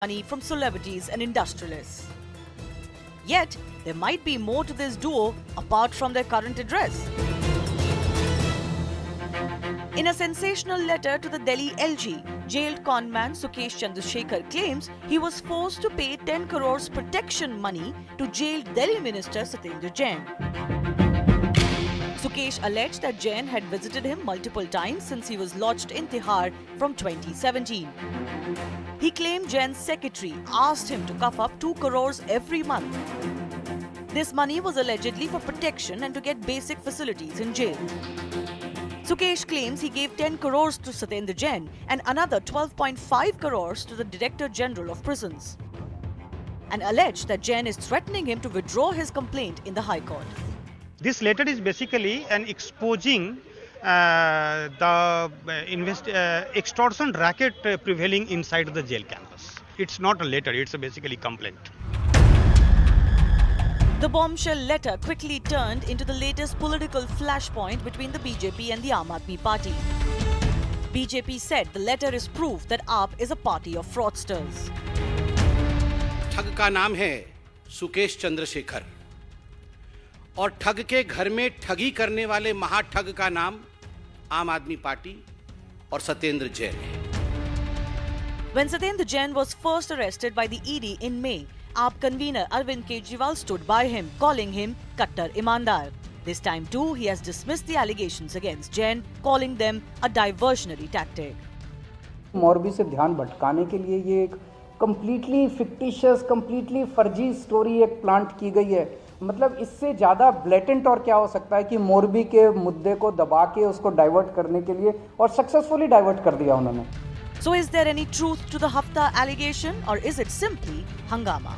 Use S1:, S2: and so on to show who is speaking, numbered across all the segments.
S1: money from celebrities and industrialists. Yet, there might be more to this duo apart from their current address. In a sensational letter to the Delhi LG, jailed conman Sukesh Chandrasekhar claims he was forced to pay 10 crores protection money to jailed Delhi Minister Satyendra Jain. Sukesh alleged that Jain had visited him multiple times since he was lodged in Tihar from 2017. He claimed Jain's secretary asked him to cough up 2 crores every month. This money was allegedly for protection and to get basic facilities in jail. Sukesh claims he gave 10 crores to Satyendar Jain and another 12.5 crores to the Director General of Prisons, and alleged that Jain is threatening him to withdraw his complaint in the High Court.
S2: This letter is basically an exposing the extortion racket prevailing inside the jail campus. It's not a letter, it's basically a complaint.
S1: The bombshell letter quickly turned into the latest political flashpoint between the BJP and the Aam Aadmi Party. BJP said the letter is proof that AAP is a party of fraudsters.
S3: ठग का नाम है सुकेश चंद्रशेखर और ठग के घर में ठगी करने वाले महाठग का नाम आम आदमी पार्टी और सत्येंद्र जैन है.
S1: When Satyendar Jain was first arrested by the ED in May, AAP convener Arvind Kejriwal stood by him, calling him Kattar Imandar. This time too, he has dismissed the allegations against Jain, calling them a diversionary tactic.
S4: Morbi से ध्यान भटकाने के लिए ये एक completely fictitious, completely फर्जी story एक plant की गई है. मतलब इससे ज़्यादा ब्लेटेंट और क्या हो सकता है कि मोरबी के मुद्दे को दबा के उसको डाइवर्ट करने के लिए और सक्सेसफुली डाइवर्ट कर दिया उन्होंने.
S1: So is there any truth to the Hafta allegation or is it simply hangama?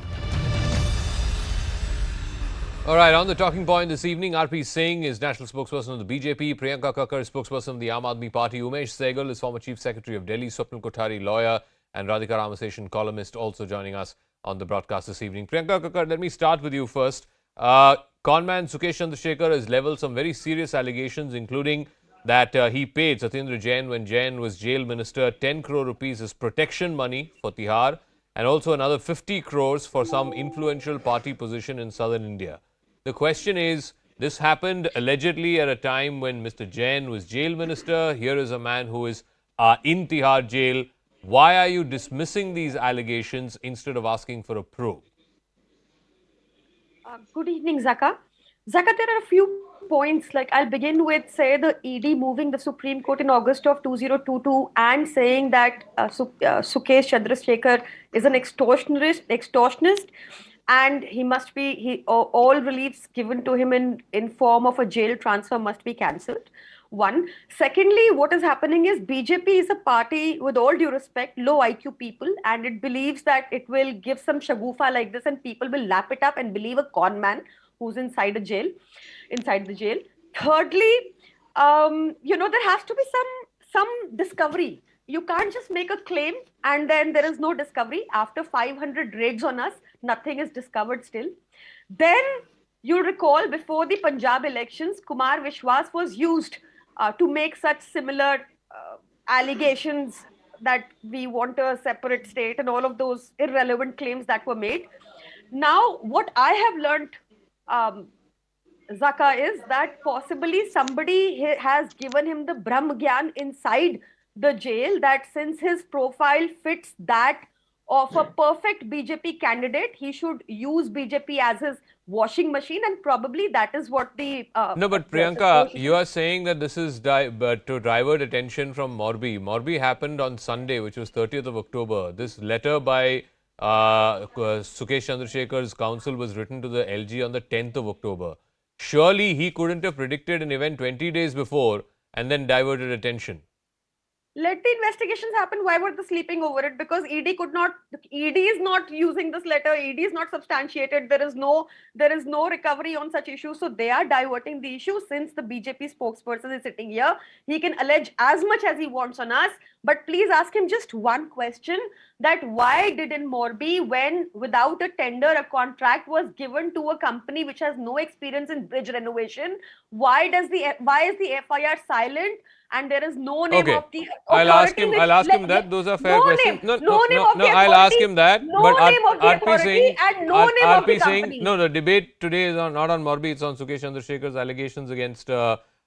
S5: All right, on the talking point this evening, RP Singh is national spokesperson of the BJP, Priyanka Kakkar is spokesperson of the Aam Aadmi Party, Umesh Sehgal is former chief secretary of Delhi, Swapnil Kothari, lawyer, and Radhika Ramaseshan, columnist, also joining us on the broadcast this evening. Priyanka Kakkar, let me start with you first. Conman Sukesh Chandrasekhar has leveled some very serious allegations, including that he paid Satyendra Jain when Jain was jail minister 10 crore rupees as protection money for Tihar and also another 50 crores for some influential party position in southern India. The question is, this happened allegedly at a time when Mr. Jain was jail minister. Here is a man who is in Tihar jail. Why are you dismissing these allegations instead of asking for a probe?
S6: Good evening, Zaka. Zaka, there are a few points. Like, I'll begin with, say, the ED moving the Supreme Court in August of 2022 and saying that Sukesh Chandrasekhar is an extortionist, and all reliefs given to him in form of a jail transfer must be cancelled. One. Secondly, what is happening is BJP is a party, with all due respect, low IQ people, and it believes that it will give some shagufa like this and people will lap it up and believe a con man who's inside the jail. Thirdly, there has to be some discovery. You can't just make a claim and then there is no discovery. After 500 raids on us, nothing is discovered still. Then you'll recall before the Punjab elections, Kumar Vishwas was used to make such similar allegations that we want a separate state and all of those irrelevant claims that were made. Now, what I have learned, Zaka, is that possibly somebody has given him the Brahm Gyan inside the jail, that since his profile fits that of a perfect BJP candidate, he should use BJP as his washing machine, and probably that is what the...
S5: No, but Priyanka, you are saying that this is to divert attention from Morbi. Morbi happened on Sunday, which was 30th of October. This letter by Sukesh Chandrasekhar's counsel was written to the LG on the 10th of October. Surely he couldn't have predicted an event 20 days before and then diverted attention.
S6: Let the investigations happen. Why were they sleeping over it? Because ED is not using this letter. ED is not substantiated. There is no recovery on such issues. So they are diverting the issue. Since the BJP spokesperson is sitting here, he can allege as much as he wants on us. But please ask him just one question, that why did in Morbi, when without a tender, a contract was given to a company which has no experience in bridge renovation, why is the FIR silent and there is no name
S5: Okay.
S6: of the authority?
S5: I'll ask him that. Those are fair
S6: no
S5: questions.
S6: Name, no name of the
S5: I'll ask
S6: authority,
S5: him that.
S6: no
S5: but
S6: name of the authority and no name of the company.
S5: No, the debate today is not on Morbi, it's on Sukesh Chandrasekhar's allegations against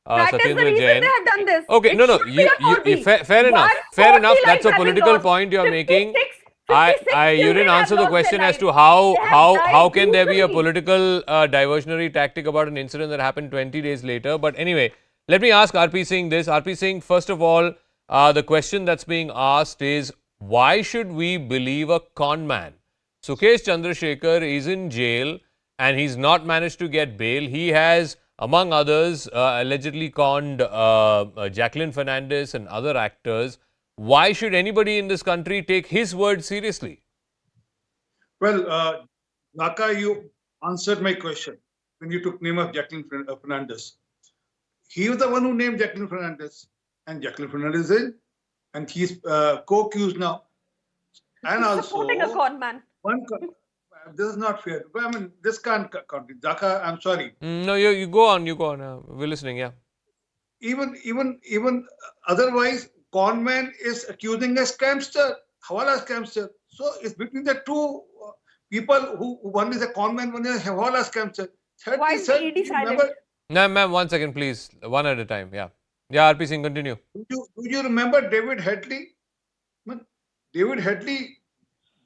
S6: That is the
S5: Satyendra
S6: reason
S5: Jain.
S6: they have done this.
S5: Okay,
S6: It
S5: no,
S6: should be on Morbi.
S5: fair enough.
S6: 140
S5: That's a
S6: lives have been
S5: political
S6: lost.
S5: point you're making.
S6: 56
S5: You didn't
S6: children have
S5: answer the
S6: lost
S5: question
S6: their
S5: as to
S6: lives.
S5: how
S6: They have
S5: how
S6: died
S5: can there be a
S6: brutally.
S5: political diversionary tactic about an incident that happened 20 days later. But anyway, let me ask RP Singh this. RP Singh, first of all, the question that's being asked is, why should we believe a con man? Sukesh Chandrasekhar is in jail and he's not managed to get bail. He has, among others, allegedly conned Jacqueline Fernandez and other actors. Why should anybody in this country take his word seriously?
S7: Well, Naka, you answered my question when you took name of Jacqueline Fernandez. He was the one who named Jacqueline Fernandez, and Jacqueline Fernandez is in, and he's co-accused now. And also,
S6: supporting a con man.
S7: This is not fair. I mean, this can't continue. Zaka, I'm sorry.
S5: No, you go on. We're listening. Yeah.
S7: Even otherwise, Conman is accusing a scamster, Hawala scamster. So it's between the two people who one is a Conman, one is a Hawala scamster.
S6: Why is the ED silent?
S5: No, ma'am, 1 second, please. One at a time. Yeah. Yeah, RP Singh, continue.
S7: Do you remember David Headley? David Headley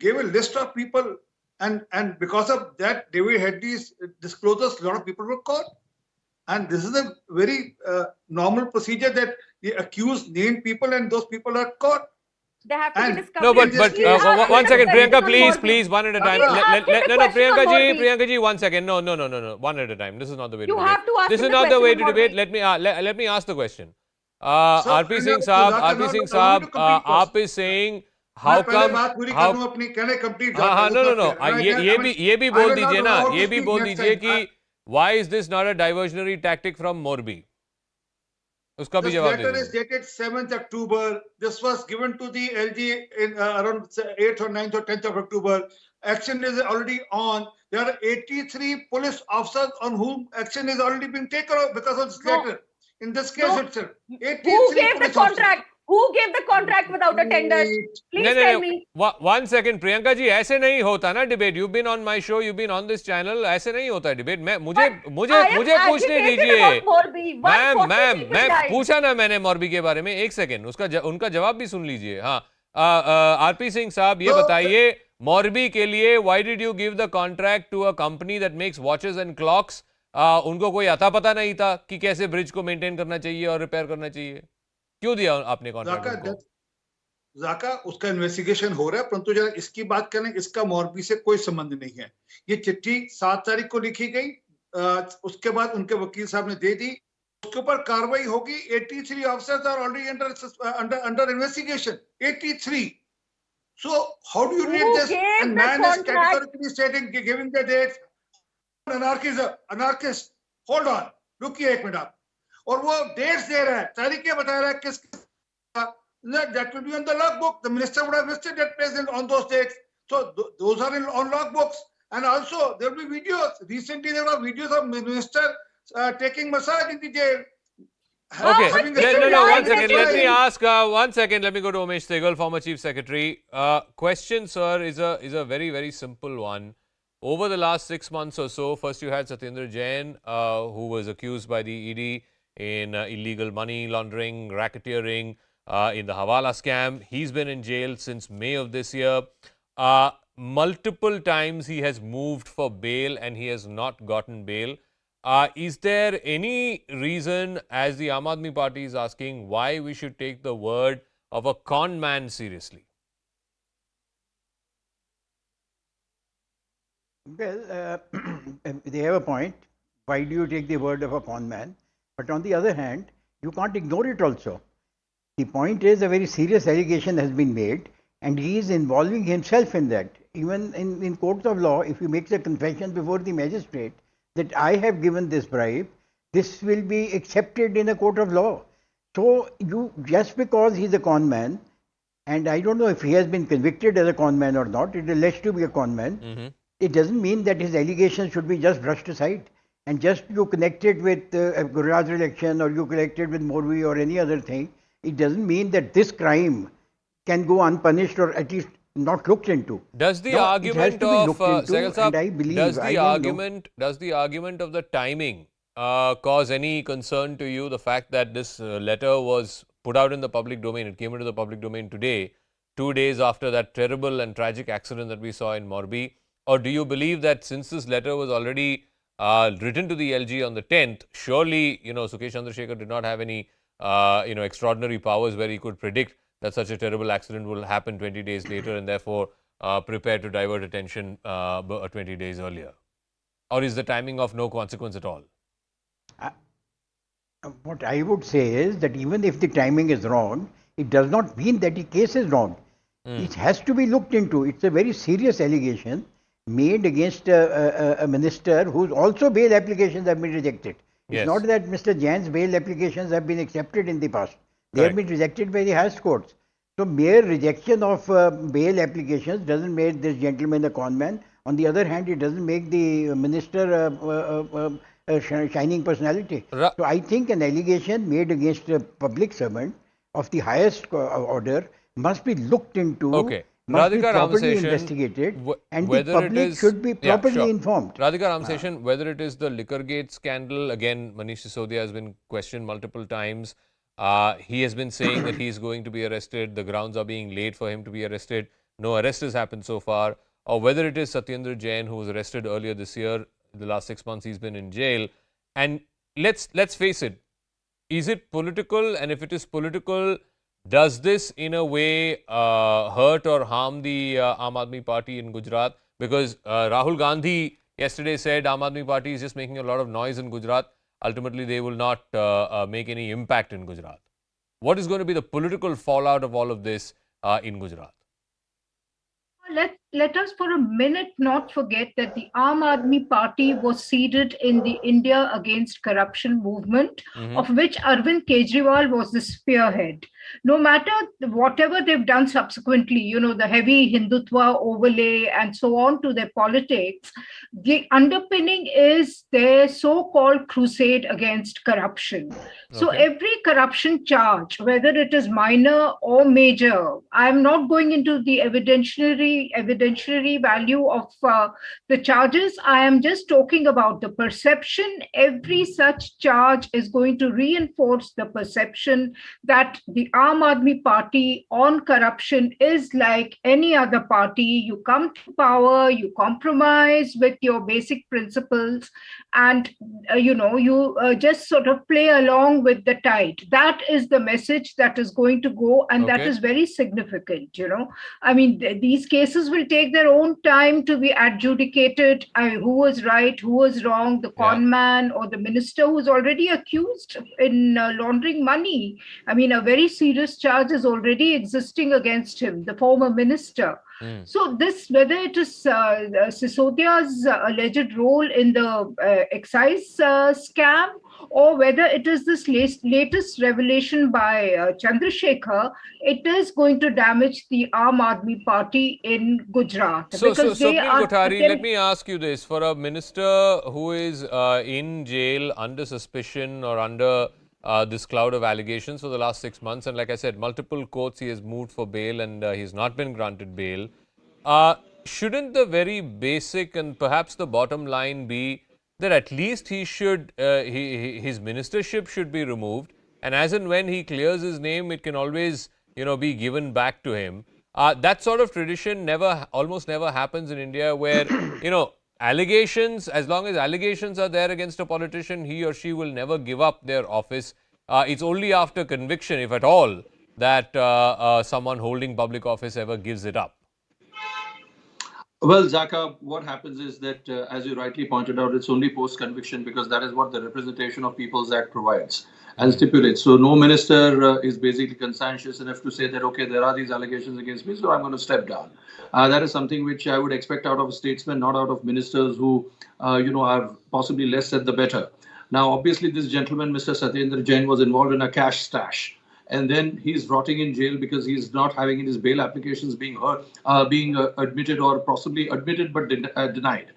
S7: gave a list of people, and because of that, David Headley's disclosures, a lot of people were caught. And this is a very normal procedure that the accused name people and those people are caught.
S6: They have to be discovered.
S5: No, but 1 second, Priyanka, please, one at a time. No, Priyanka ji, 1 second. No, one at a time. This is not the way to debate.
S6: You have to ask
S5: This is not the way to debate. Let me ask the question. RP Singh Saab, aap is saying, how come?
S7: Can I complete?
S5: No. ये भी बोल दीजिए ना. ये भी बोल दीजिए कि why is this not a diversionary tactic from Morbi? उसका भी जवाब दीजिए.
S7: This letter is dated 7th October. This was given to the LG in around 8th or 9th or 10th of October. Action is already on. There are 83 police officers on whom action is already being taken off because of this letter. In this case itself.
S6: Who gave the contract? Who gave the contract without a tender? Please tell me.
S5: 1 second, Priyanka ji, ऐसे नहीं होता ना debate. You've been on my show, you've been on this channel. ऐसे नहीं होता debate. मुझे पूछने दीजिए. मैम, मैं पूछा ना मैंने Morbi के बारे में. 1 second. उनका जवाब भी सुन लीजिए. हाँ. RP Singh साहब, ये बताइए, Morbi के लिए, why did you give the contract to a company that makes watches and clocks? उनको कोई अता पता नहीं था कि कैसे ब्रिज को मेंटेन करना चाहिए और रिपेयर करना चाहिए. क्यों दिया आपने कॉन्ट्रैक्ट?
S7: जाका उसका इन्वेस्टिगेशन हो रहा है, परंतु जरा इसकी बात करें, इसका Morbi से कोई संबंध नहीं है. ये चिट्ठी 7 तारीख को लिखी गई, उसके बाद उनके वकील साहब ने दे दी, उसके ऊपर कार्रवाई होगी. 83 officers are already under investigation. 83. So how do you read this? And man is categorically stating, giving the dates. Anarchist. Hold on. रुकिए 1 मिनट. और वो डेट्स दे रहा है, तारीखें बता रहा है किस that will be on the logbook. The minister would have listed that present on those dates. So those are on logbooks. And also there will be videos. Recently there were videos of minister taking massage in the jail.
S5: Okay. No, 1 second. Let me ask. 1 second. Let me go to Umesh Sehgal, former Chief Secretary. Question, sir, is a very, very simple one. Over the last 6 months or so, first you had Satyendra Jain, who was accused by the ED in illegal money laundering, racketeering, in the Hawala scam. He's been in jail since May of this year. Multiple times he has moved for bail and he has not gotten bail. Is there any reason, as the Aam Aadmi Party is asking, why we should take the word of a con man seriously?
S8: Well, they have a point. Why do you take the word of a con man? But on the other hand, you can't ignore it also. The point is, a very serious allegation has been made and he is involving himself in that. Even in courts of law, if you make the confession before the magistrate that I have given this bribe, this will be accepted in a court of law. So you, just because he's a con man, and I don't know if he has been convicted as a conman or not. It is alleged to be a conman. It doesn't mean that his allegations should be just brushed aside. And just you connect it with Gujarat election or you connect it with Morbi or any other thing, it doesn't mean that this crime can go unpunished or at least not looked into.
S5: Does the
S8: No,
S5: argument of Sehgal Sahab,
S8: I believe,
S5: does the
S8: I
S5: argument of the timing cause any concern to you? The fact that this letter was put out in the public domain, it came into the public domain today, 2 days after that terrible and tragic accident that we saw in Morbi, or do you believe that since this letter was already written to the LG on the 10th, surely, Sukesh Chandrasekhar did not have any, extraordinary powers where he could predict that such a terrible accident will happen 20 days later and therefore prepare to divert attention 20 days earlier? Or is the timing of no consequence at all?
S8: What I would say is that even if the timing is wrong, it does not mean that the case is wrong. It has to be looked into. It's a very serious allegation made against a minister whose also bail applications have been rejected. It's not that Mr. Jain's bail applications have been accepted in the past. They have been rejected by the highest courts. So mere rejection of bail applications doesn't make this gentleman a conman. On the other hand, it doesn't make the minister a shining personality. So I think an allegation made against a public servant of the highest order must be looked into.
S5: Okay.
S8: Must be
S5: Radhika
S8: properly
S5: Ramaseshan,
S8: investigated, and the public should be properly informed.
S5: Radhika Ramaseshan, whether it is the Liquorgate scandal, again, Manish Sisodia has been questioned multiple times. He has been saying that he is going to be arrested. The grounds are being laid for him to be arrested. No arrest has happened so far. Or whether it is Satyendra Jain, who was arrested earlier this year. The last 6 months he's been in jail. And let's face it, is it political? And if it is political, does this in a way hurt or harm the Aam Aadmi Party in Gujarat? Because Rahul Gandhi yesterday said Aam Aadmi Party is just making a lot of noise in Gujarat. Ultimately, they will not make any impact in Gujarat. What is going to be the political fallout of all of this in Gujarat?
S9: Let us for a minute not forget that the Aam Aadmi Party was seeded in the India Against Corruption movement, of which Arvind Kejriwal was the spearhead. No matter whatever they've done subsequently, the heavy Hindutva overlay and so on to their politics, the underpinning is their so-called crusade against corruption. So every corruption charge, whether it is minor or major, I'm not going into the evidentiary value of the charges. I am just talking about the perception. Every such charge is going to reinforce the perception that the Aam Aadmi Party on corruption is like any other party. You come to power, you compromise with your basic principles, and you just sort of play along with the tide. That is the message that is going to go, and that is very significant. I mean, these cases will take their own time to be adjudicated. Who was right, who was wrong, the conman or the minister who is already accused in laundering money. I mean, a very serious charge is already existing against him, the former minister. So this, whether it is Sisodia's alleged role in the excise scam, or whether it is this latest revelation by Chandrasekhar, it is going to damage the Aam Aadmi Party in Gujarat.
S5: So Kothari, let me ask you this. For a minister who is in jail under suspicion or under this cloud of allegations for the last 6 months, and like I said, multiple courts he has moved for bail and he's not been granted bail. Shouldn't the very basic and perhaps the bottom line be that at least he should, his ministership should be removed, and as and when he clears his name, it can always, be given back to him. That sort of tradition almost never happens in India, where, allegations, as long as allegations are there against a politician, he or she will never give up their office. It's only after conviction, if at all, that someone holding public office ever gives it up.
S10: Well, Zaka, what happens is that, as you rightly pointed out, it's only post-conviction, because that is what the Representation of People's Act provides and stipulates. So no minister is basically conscientious enough to say that, okay, there are these allegations against me, so I'm going to step down. That is something which I would expect out of a statesman, not out of ministers who, are possibly less said the better. Now, obviously, this gentleman, Mr. Satyendra Jain, was involved in a cash stash. and then he's rotting in jail because he's not having his bail applications being heard, admitted or possibly admitted but denied.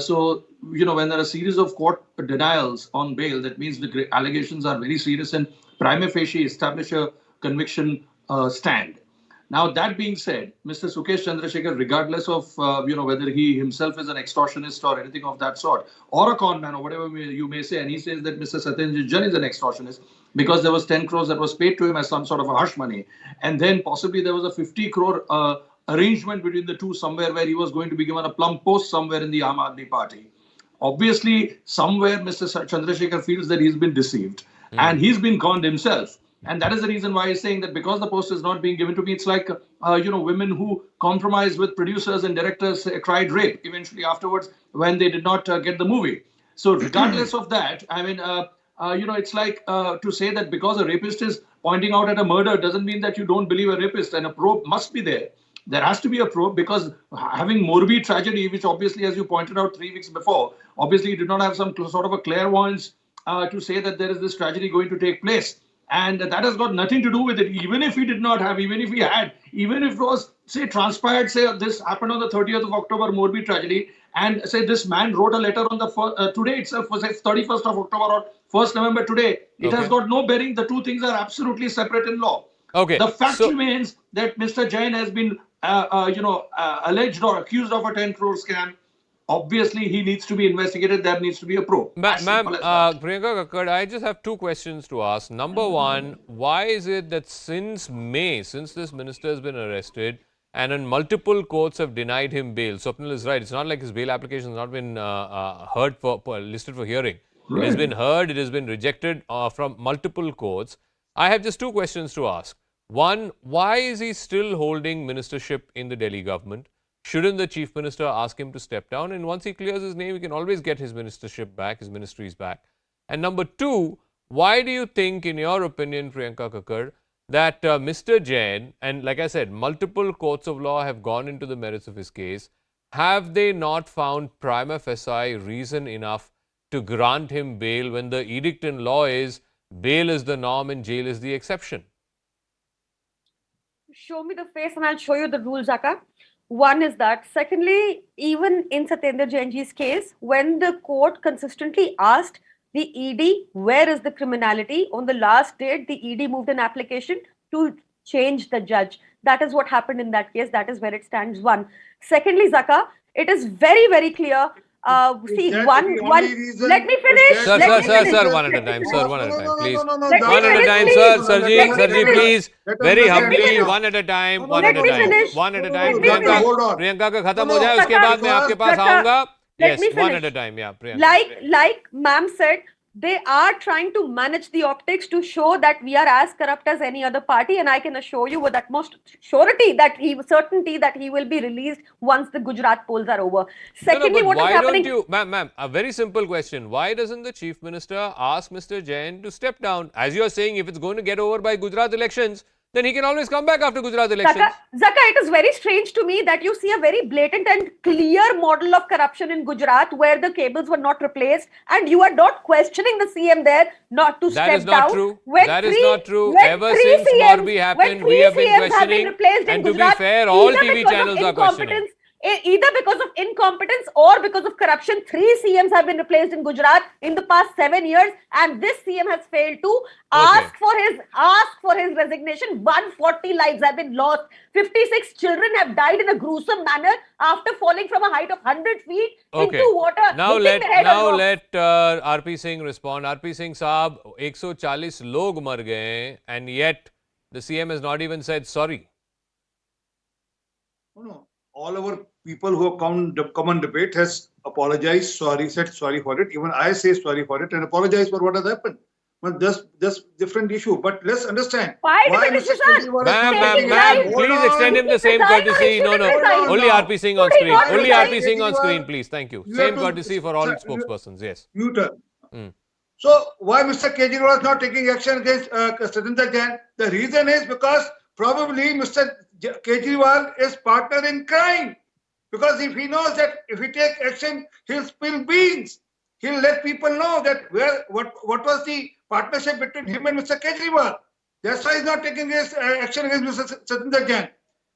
S10: So, when there are a series of court denials on bail, that means the allegations are very serious and prima facie establish a conviction stand. Now, that being said, Mr. Sukesh Chandrasekhar, regardless of, whether he himself is an extortionist or anything of that sort, or a con man or whatever you may say, and he says that Mr. Satyendra Jain is an extortionist because there was 10 crores that was paid to him as some sort of a hush money. And then possibly there was a 50 crore arrangement between the two somewhere where he was going to be given a plum post somewhere in the Aam Aadmi Party. Obviously, somewhere Mr. Chandrasekhar feels that he's been deceived and he's been conned himself. And that is the reason why he's saying that because the post is not being given to me, it's like, women who compromise with producers and directors cried rape eventually afterwards when they did not get the movie. So regardless of that, I mean, it's like to say that because a rapist is pointing out at a murder doesn't mean that you don't believe a rapist, and a probe must be there. There has to be a probe because having Morbi tragedy, which obviously, as you pointed out 3 weeks before, obviously did not have some sort of a clairvoyance to say that there is this tragedy going to take place. And that has got nothing to do with it. Even if he did not have, even if he had, even if it was, say, transpired, say, this happened on the 30th of October, Morbi tragedy, and say this man wrote a letter on the today itself, was 31st of October or 1st November today, it has got no bearing. The two things are absolutely separate in law.
S5: Okay.
S10: The fact remains that Mr. Jain has been, alleged or accused of a 10 crore scam. Obviously, he needs to be investigated. There needs to be a probe.
S5: Ma'am, Priyanka Kakkad, I just have two questions to ask. Number one, why is it that since May, since this minister has been arrested, and in multiple courts have denied him bail, Swapnil is right. It's not like his bail application has not been listed for hearing. Right. It has been heard. It has been rejected from multiple courts. I have just two questions to ask. One, why is he still holding ministership in the Delhi government? Shouldn't the chief minister ask him to step down? And once he clears his name, he can always get his ministership back, his ministries back. And number two, why do you think, in your opinion, Priyanka Kakkad, that Mr. Jain, and like I said, multiple courts of law have gone into the merits of his case, have they not found prima facie reason enough to grant him bail when the edict in law is bail is the norm and jail is the exception?
S6: Show me the face and I'll show you the rules, Zaka. One is that. Secondly, even in Satyendra Jain's case, when the court consistently asked the ED, where is the criminality? On the last date, the ED moved an application to change the judge. That is what happened in that case. That is where it stands. One. Secondly, Zaka, it is very, very clear. Let me finish.
S5: Sir, one at a time. Sir, one at a time, please. One at a time, sir. Sirji, please. Very humbly, one at a time. One at a time. One at a time. Priyanka का खत्म हो जाए, उसके बाद मैं आपके पास आऊँगा. Yes, one at a time. Yeah, Priyanka.
S6: Like ma'am said, they are trying to manage the optics to show that we are as corrupt as any other party, and I can assure you with utmost certainty that he will be released once the Gujarat polls are over. Secondly, what is happening?
S5: Ma'am, a very simple question. Why doesn't the chief minister ask Mr. Jain to step down? As you are saying, if it's going to get over by Gujarat elections, then he can always come back after Gujarat elections.
S6: Zaka, it is very strange to me that you see a very blatant and clear model of corruption in Gujarat where the cables were not replaced and you are not questioning the CM there not to step down.
S5: That is not true. That is not true. Ever since Morbi happened, we have been questioning, and to be fair, all TV channels are questioning.
S6: Either because of incompetence or because of corruption, 3 CMs have been replaced in Gujarat in the past 7 years, and this CM has failed to ask for his resignation. 140 lives have been lost. 56 children have died in a gruesome manner after falling from a height of 100 feet into water.
S5: Now let RP Singh respond. RP Singh Saab, 140 log mar gaye, and yet the CM has not even said sorry.
S7: No. All our people who have come on debate has apologized, said sorry for it. Even I say sorry for it and apologize for what has happened. But that's different issue. But let's understand.
S6: Why
S5: Ma'am, please extend him the same courtesy. No. Only RP Singh on screen. Only RP Singh on screen, please. Thank you. Same courtesy for all spokespersons. Yes.
S7: So why Mr. Kejriwal is not taking action against Satyendra Jain? The reason is because probably Mr. Kejriwal is partner in crime, because if he knows that if he takes action, he'll spill beans. He'll let people know that what was the partnership between him and Mr. Kejriwal. That's why he's not taking action against Mr. Satyendra Jain.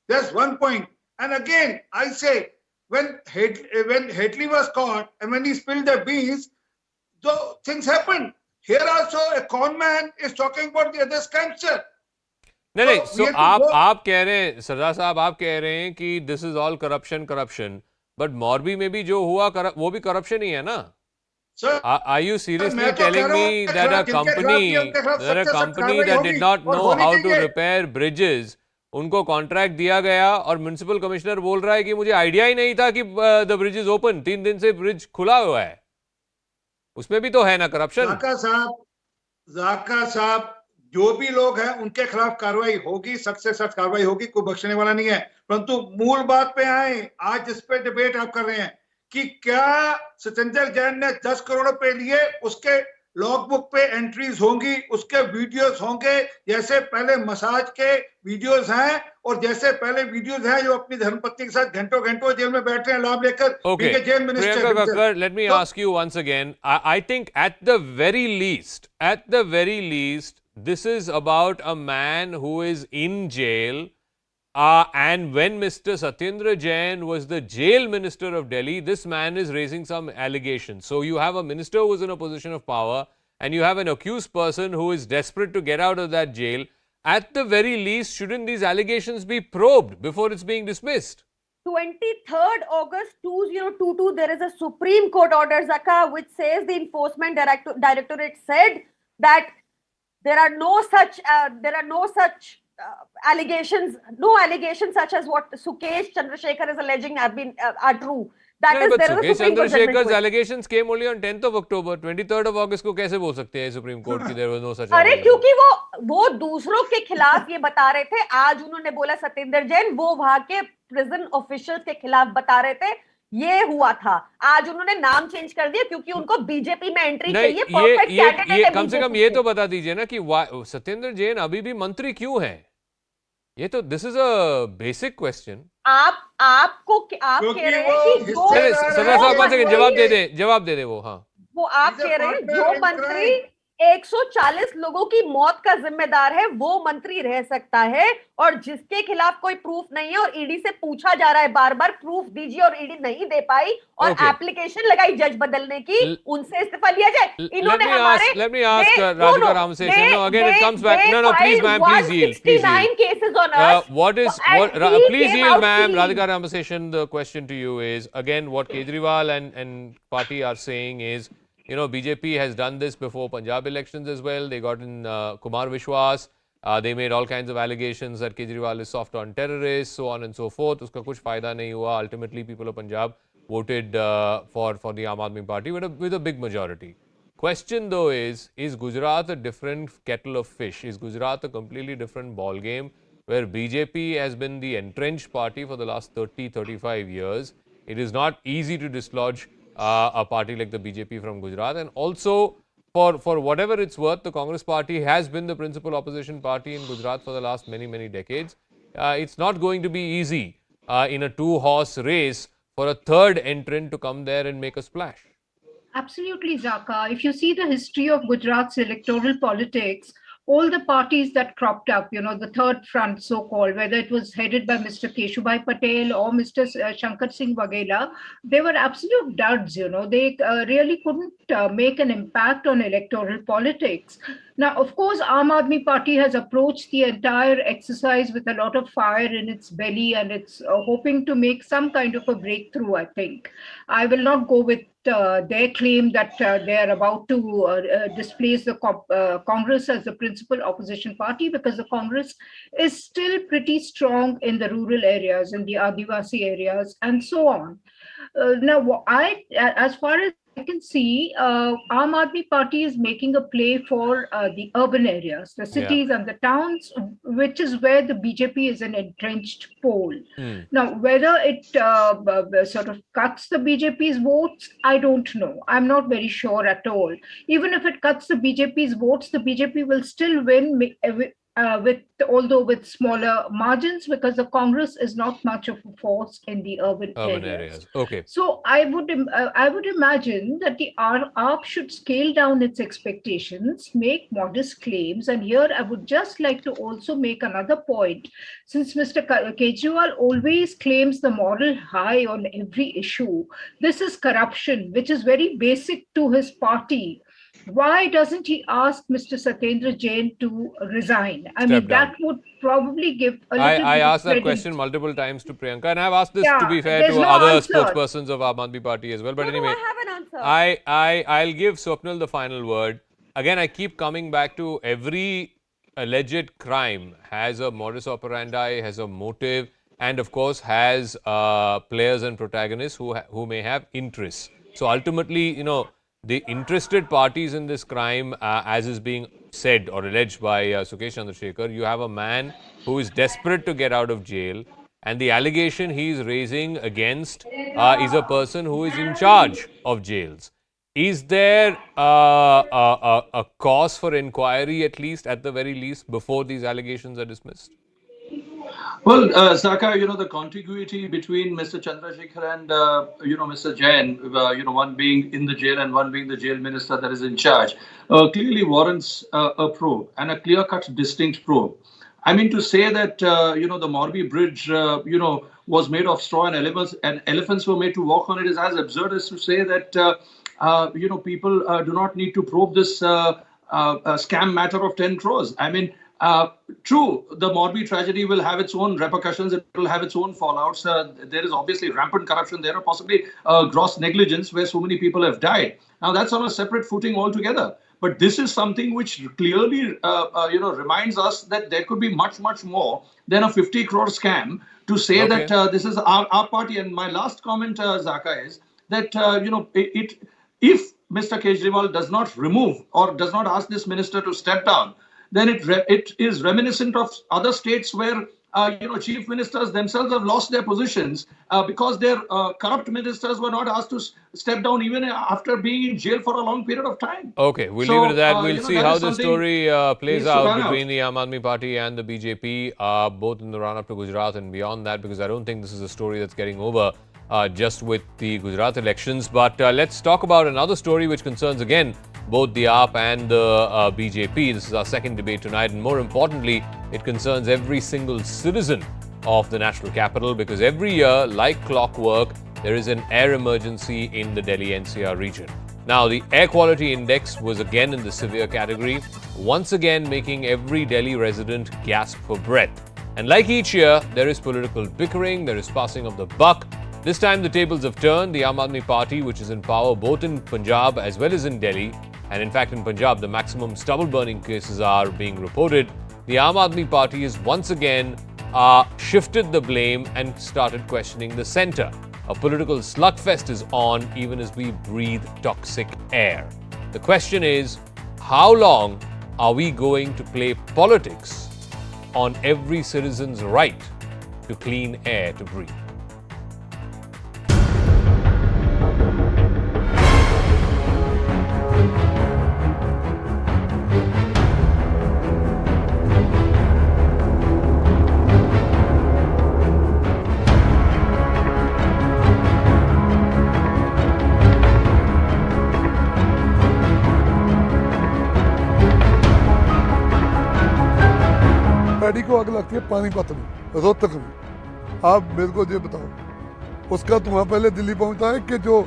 S7: That's one point. And again, I say, when Headley was caught and when he spilled the beans, so things happened. Here also, a conman is talking about the other scamster.
S5: नहीं, so आप कह रहे हैं, सरदार साहब, आप कह रहे हैं कि this is all corruption, but मौरबी में भी जो हुआ वो भी corruption ही है ना? Sir, are you seriously telling me that a company that did not know how to repair bridges, उनको कॉन्ट्रैक्ट दिया गया और म्युनिसिपल कमिश्नर बोल रहा है कि मुझे आइडिया ही नहीं था कि द ब्रिज इज ओपन, 3 दिन से ब्रिज खुला हुआ है, उसमें भी तो है ना करप्शन?
S7: जाका साहब, जो भी लोग हैं उनके खिलाफ कार्रवाई होगी, सख्त से सख्त कार्रवाई होगी, कोई बख्शने वाला नहीं है। परंतु मूल बात पे आए, आज जिस पे डिबेट आप कर रहे हैं कि क्या सत्येंद्र जैन ने 10 करोड़ रुपए लिए, उसके लॉग बुक पे एंट्रीज होंगी, उसके वीडियोस होंगे, जैसे पहले मसाज के वीडियोस हैं और जैसे पहले वीडियोस हैं जो अपनी धर्मपत्नी के साथ घंटों घंटों जेल में बैठ रहे हैं लाभ लेकर।
S5: Okay, Priyanka Kakkar, let me ask you once again. I think at the very least, this is about a man who is in jail. And when Mr. Satyendra Jain was the jail minister of Delhi, this man is raising some allegations. So you have a minister who is in a position of power and you have an accused person who is desperate to get out of that jail. At the very least, shouldn't these allegations be probed before it's being dismissed?
S6: 23rd August 2022, there is a Supreme Court order, Zaka, which says the Enforcement Directorate said that there are no such allegations, no allegations such as what Sukesh Chandrasekhar is alleging are true. That is,
S5: but
S6: there is a
S5: Sukesh
S6: Supreme Court
S5: Chandrasekhar's
S6: judgment.
S5: allegations came only on 10th of October. 23rd of August को कैसे बोल सकते हैं supreme court की there was no such
S6: अरे
S5: allegation?
S6: क्योंकि वो दूसरों के खिलाफ ये बता रहे थे। आज उन्होंने बोला सत्येंद्र जैन, वो वहां के प्रिजन ऑफिशियल्स के खिलाफ बता रहे थे, ये हुआ था। आज उन्होंने नाम चेंज कर दिया क्योंकि उनको बीजेपी में एंट्री चाहिए। परफेक्ट कैंडिडेट है।
S5: कम से कम ये तो बता दीजिए ना कि सत्येंद्र जैन अभी भी मंत्री क्यों है? ये तो this is a basic question.
S6: आप कह रहे हैं कि
S5: सरदार साहब जवाब दे दे वो। हाँ,
S6: वो आप कह रहे हैं जो मंत्री 140 लोगों की मौत का जिम्मेदार है वो मंत्री रह सकता है, और जिसके खिलाफ कोई प्रूफ नहीं है और ईडी से पूछा जा रहा है बार बार प्रूफ दीजिए और ईडी नहीं दे पाई और एप्लीकेशन लगाई जज बदलने की, उनसे इस्तीफा लिया जाए। इन्होंने हमारे
S5: let me ask Radhika Ramaseshan. No, again it comes back. No, please ma'am, please yield.
S6: 69 cases on us.
S5: Please yield ma'am. Radhika Ramaseshan, the question to you is, again, what Kejriwal and party are saying is, you know, BJP has done this before Punjab elections as well. They got in Kumar Vishwas. They made all kinds of allegations that Kejriwal is soft on terrorists, so on and so forth. Uska kuch fayda nahi hua. Ultimately, people of Punjab voted for the Aam Aadmi Party with a big majority. Question though is Gujarat a different kettle of fish? Is Gujarat a completely different ball game where BJP has been the entrenched party for the last 30-35 years? It is not easy to dislodge a party like the BJP from Gujarat, and also for whatever it's worth, the Congress party has been the principal opposition party in Gujarat for the last many decades. It's not going to be easy in a 2-horse race for a third entrant to come there and make a splash.
S9: Absolutely, Zaka. If you see the history of Gujarat's electoral politics, all the parties that cropped up, you know, the third front so-called, whether it was headed by Mr. Keshubhai Patel or Mr. Shankar Singh Waghela, they were absolute duds, you know. They really couldn't make an impact on electoral politics. Now, of course, Aam Aadmi Party has approached the entire exercise with a lot of fire in its belly, and it's hoping to make some kind of a breakthrough, I think. I will not go with their claim that they are about to displace the Congress as the principal opposition party, because the Congress is still pretty strong in the rural areas, in the Adivasi areas, and so on. Now, as far as I can see, Aam Aadmi Party is making a play for the urban areas, the cities and the towns, which is where the BJP is an entrenched pole. Now, whether it sort of cuts the BJP's votes, I don't know. I'm not very sure at all. Even if it cuts the BJP's votes, the BJP will still win although with smaller margins, because the Congress is not much of a force in the urban areas.
S5: Okay.
S9: So I would imagine that the AAP should scale down its expectations, make modest claims. And here I would just like to also make another point. Since Mr. Kejriwal always claims the moral high on every issue, this is corruption, which is very basic to his party. Why doesn't he ask Mr. Satyendra Jain to resign? I mean, that would probably give a little bit
S5: I asked that
S9: credit.
S5: question multiple times to Priyanka, and I've asked this, to be fair, to
S9: no
S5: other
S9: answer.
S5: spokespersons of Aam Aadmi Party as well. But anyway,
S6: I have an answer.
S5: I'll give Swapnil the final word. Again, I keep coming back to every alleged crime has a modus operandi, has a motive, and of course has players and protagonists who may have interests. So ultimately, you know, the interested parties in this crime, as is being said or alleged by Sukesh Chandrasekhar, you have a man who is desperate to get out of jail, and the allegation he is raising against is a person who is in charge of jails. Is there a cause for inquiry, at the very least, before these allegations are dismissed?
S10: Well, Zaka, you know, the contiguity between Mr. Chandrasekhar and, Mr. Jain, one being in the jail and one being the jail minister that is in charge, clearly warrants a probe, and a clear-cut, distinct probe. I mean, to say that, the Morbi Bridge, was made of straw and elephants were made to walk on it is as absurd as to say that, people do not need to probe this scam matter of 10 crores. I mean, true, the Morbi tragedy will have its own repercussions. It will have its own fallouts. There is obviously rampant corruption there, or possibly gross negligence where so many people have died. Now, that's on a separate footing altogether. But this is something which clearly, reminds us that there could be much, much more than a 50 crore scam to say that this is our party. And my last comment, Zaka, is that, if Mr. Kejriwal does not remove or does not ask this minister to step down, then it is reminiscent of other states where, chief ministers themselves have lost their positions because their corrupt ministers were not asked to step down even after being in jail for a long period of time.
S5: Okay, we'll leave it at that. We'll see how the story plays out between the Aam Aadmi Party and the BJP, both in the run-up to Gujarat and beyond that, because I don't think this is a story that's getting over just with the Gujarat elections. But let's talk about another story which concerns, again, both the AAP and the BJP. This is our second debate tonight, and more importantly, it concerns every single citizen of the national capital, because every year, like clockwork, there is an air emergency in the Delhi NCR region. Now, the air quality index was again in the severe category, once again making every Delhi resident gasp for breath. And like each year, there is political bickering, there is passing of the buck. This time the tables have turned. The Aam Aadmi Party, which is in power both in Punjab as well as in Delhi, and in fact in Punjab the maximum stubble burning cases are being reported, the Aam Aadmi Party has once again shifted the blame and started questioning the centre. A political slugfest is on even as we breathe toxic air. The question is, how long are we going to play politics on every citizen's right to clean air to breathe?
S11: Paddy को आग लगती है पानीपत में, रोहतक में। आप मेरे को ये बताओ, उसका धुआं पहले दिल्ली पहुंचता है कि जो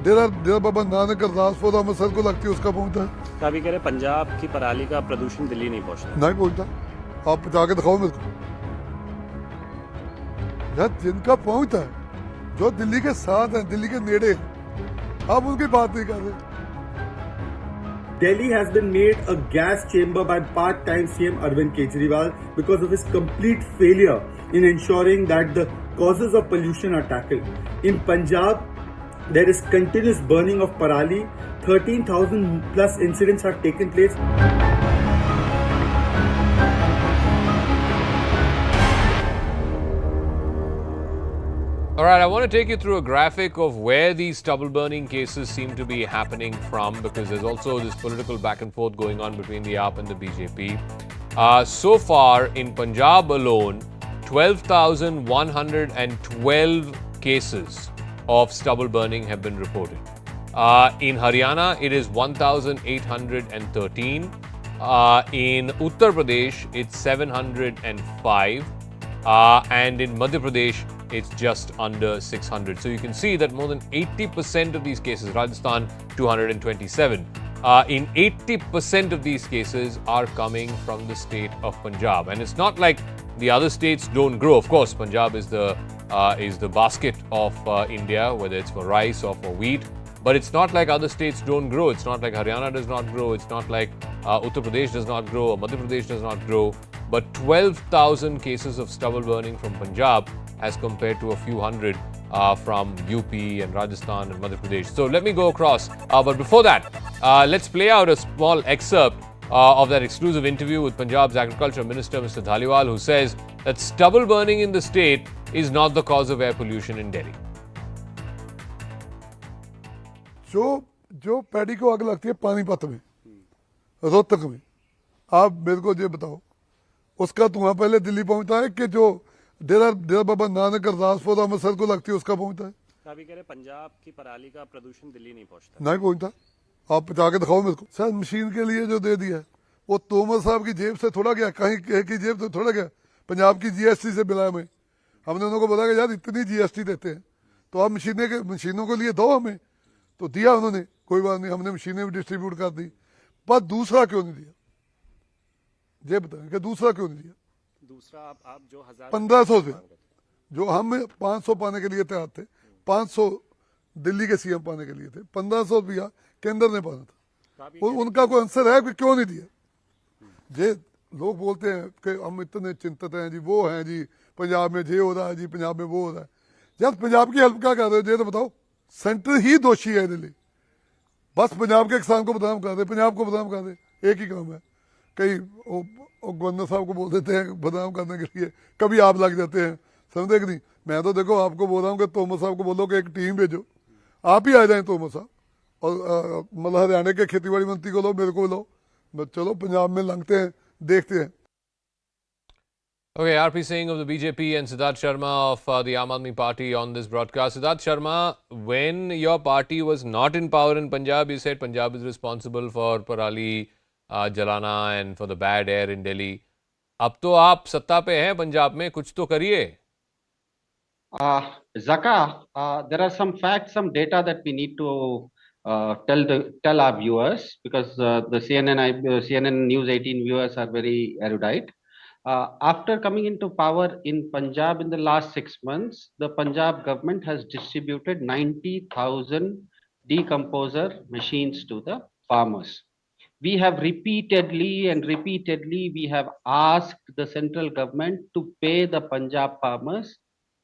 S11: डेरा बाबा नानक राजपुर अमृतसर को लगती है उसका पहुंचता है?
S12: अभी कह रहे पंजाब की पराली का प्रदूषण दिल्ली नहीं पहुंचता।
S11: नहीं पहुंचता, आप जाके दिखाओ मेरे को। यार जिनका पहुंचता है, जो दिल्ली के साथ है, दिल्ली के नेड़े, आप उनकी बात नहीं कर रहे।
S13: Delhi has been made a gas chamber by part-time CM Arvind Kejriwal because of his complete failure in ensuring that the causes of pollution are tackled. In Punjab, there is continuous burning of parali. 13,000 plus incidents have taken place.
S5: All right, I want to take you through a graphic of where these stubble burning cases seem to be happening from, because there's also this political back and forth going on between the AAP and the BJP. So far in Punjab alone, 12,112 cases of stubble burning have been reported. In Haryana, it is 1,813. In Uttar Pradesh, it's 705. And in Madhya Pradesh, it's just under 600. So you can see that more than 80% of these cases, Rajasthan 227, in 80% of these cases are coming from the state of Punjab. And it's not like the other states don't grow. Of course, Punjab is the basket of India, whether it's for rice or for wheat. But it's not like other states don't grow. It's not like Haryana does not grow. It's not like Uttar Pradesh does not grow or Madhya Pradesh does not grow. But 12,000 cases of stubble burning from Punjab as compared to a few hundred from UP and Rajasthan and Madhya Pradesh. So let me go across. But before that, let's play out a small excerpt of that exclusive interview with Punjab's Agriculture Minister, Mr. Dhaliwal, who says that stubble burning in the state is not the cause of air pollution in Delhi.
S11: जो paddy को आग लगती है पानीपत में, रोहतक में, आप मेरे को ये बताओ उसका धुआं पहले दिल्ली पहुंचता है कि जो डेरा बाबा नानक अरदासपुर अमृतसर को लगती है उसका पहुंचता है?
S12: अभी कह रहे पंजाब की पराली का प्रदूषण दिल्ली नहीं पहुंचता।
S11: नहीं पहुंचता। आप पहुंचा के दिखाओ मेरे को। सर मशीन के लिए जो दे दिया वो तोमर साहब की जेब से थोड़ा गया, कहीं की जेब से थोड़ा गया, पंजाब की जीएसटी से बिला में। हमने उनको बताया कि यार इतनी जीएसटी देते हैं तो आप मशीनों के लिए दो हमें, तो दिया उन्होंने, कोई बात नहीं, हमने मशीनें भी डिस्ट्रीब्यूट कर दी। पर दूसरा क्यों नहीं दिया? ये बताएं कि दूसरा क्यों नहीं दिया?
S12: दूसरा आप जो
S11: 1500 से जो हम 500 पाने के लिए तैयार थे, 500 दिल्ली के सीएम पाने के लिए थे, 1500 रुपया केंद्र ने पाना था। उनका कोई आंसर है कि क्यों नहीं दिया? जे लोग बोलते हैं कि हम इतने चिंतित हैं जी, वो हैं जी, पंजाब में ये हो रहा है जी, पंजाब में वो हो रहा है। जब पंजाब की हेल्प क्या कर रहे हो ये तो बताओ। सेंटर ही दोषी है दिल्ली, बस पंजाब के किसान को बदनाम कर दे, पंजाब को बदनाम कर दे, एक ही काम है। कई गवर्नर साहब को बोल देते हैं बदनाम करने के लिए, कभी आप लग जाते हैं, समझे कि नहीं? मैं तो देखो आपको बोल रहा हूँ कि तोमर साहब को बोलो कि एक टीम भेजो, आप ही आ जाए तोमर साहब, और मतलब हरियाणा के खेतीबाड़ी मंत्री को लो, मेरे को लो, बस चलो पंजाब में लंघते हैं, देखते हैं।
S5: Okay, RP Singh of the BJP and Siddharth Sharma of the Aam Aadmi Party on this broadcast. Siddharth Sharma, when your party was not in power in Punjab, you said Punjab is responsible for Parali Jalana and for the bad air in Delhi. अब तो आप सत्ता पे हैं पंजाब में, कुछ तो करिए।
S14: Zaka, there are some facts, some data that we need to tell our viewers, because the CNN News 18 viewers are very erudite. After coming into power in Punjab in the last 6 months, the Punjab government has distributed 90,000 decomposer machines to the farmers. We have repeatedly we have asked the central government to pay the Punjab farmers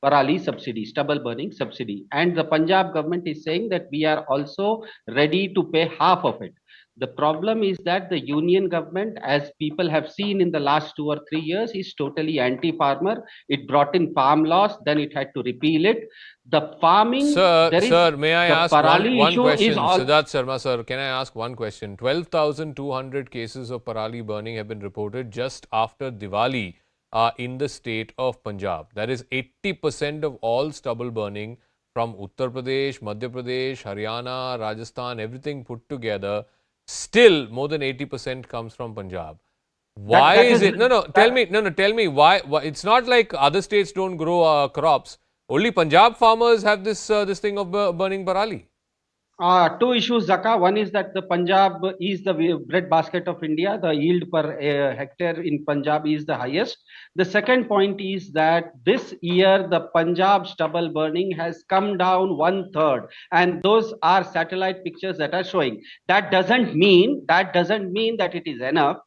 S14: Parali subsidy, stubble burning subsidy. And the Punjab government is saying that we are also ready to pay half of it. The problem is that the union government, as people have seen in the last 2 or 3 years, is totally anti-farmer. It brought in farm laws, then it had to repeal it. The farming...
S5: Sir, may I ask one question? Siddharth Sharma, sir, can I ask one question? 12,200 cases of Parali burning have been reported just after Diwali in the state of Punjab. That is 80% of all stubble burning from Uttar Pradesh, Madhya Pradesh, Haryana, Rajasthan, everything put together. Still, more than 80% comes from Punjab. Why is it? Tell me why. It's not like other states don't grow crops. Only Punjab farmers have this thing of burning Parali.
S14: 2 issues, Zaka. One is that the Punjab is the bread basket of India. The yield per hectare in Punjab is the highest. The second point is that this year the Punjab stubble burning has come down 1/3, and those are satellite pictures that are showing. That doesn't mean that it is enough.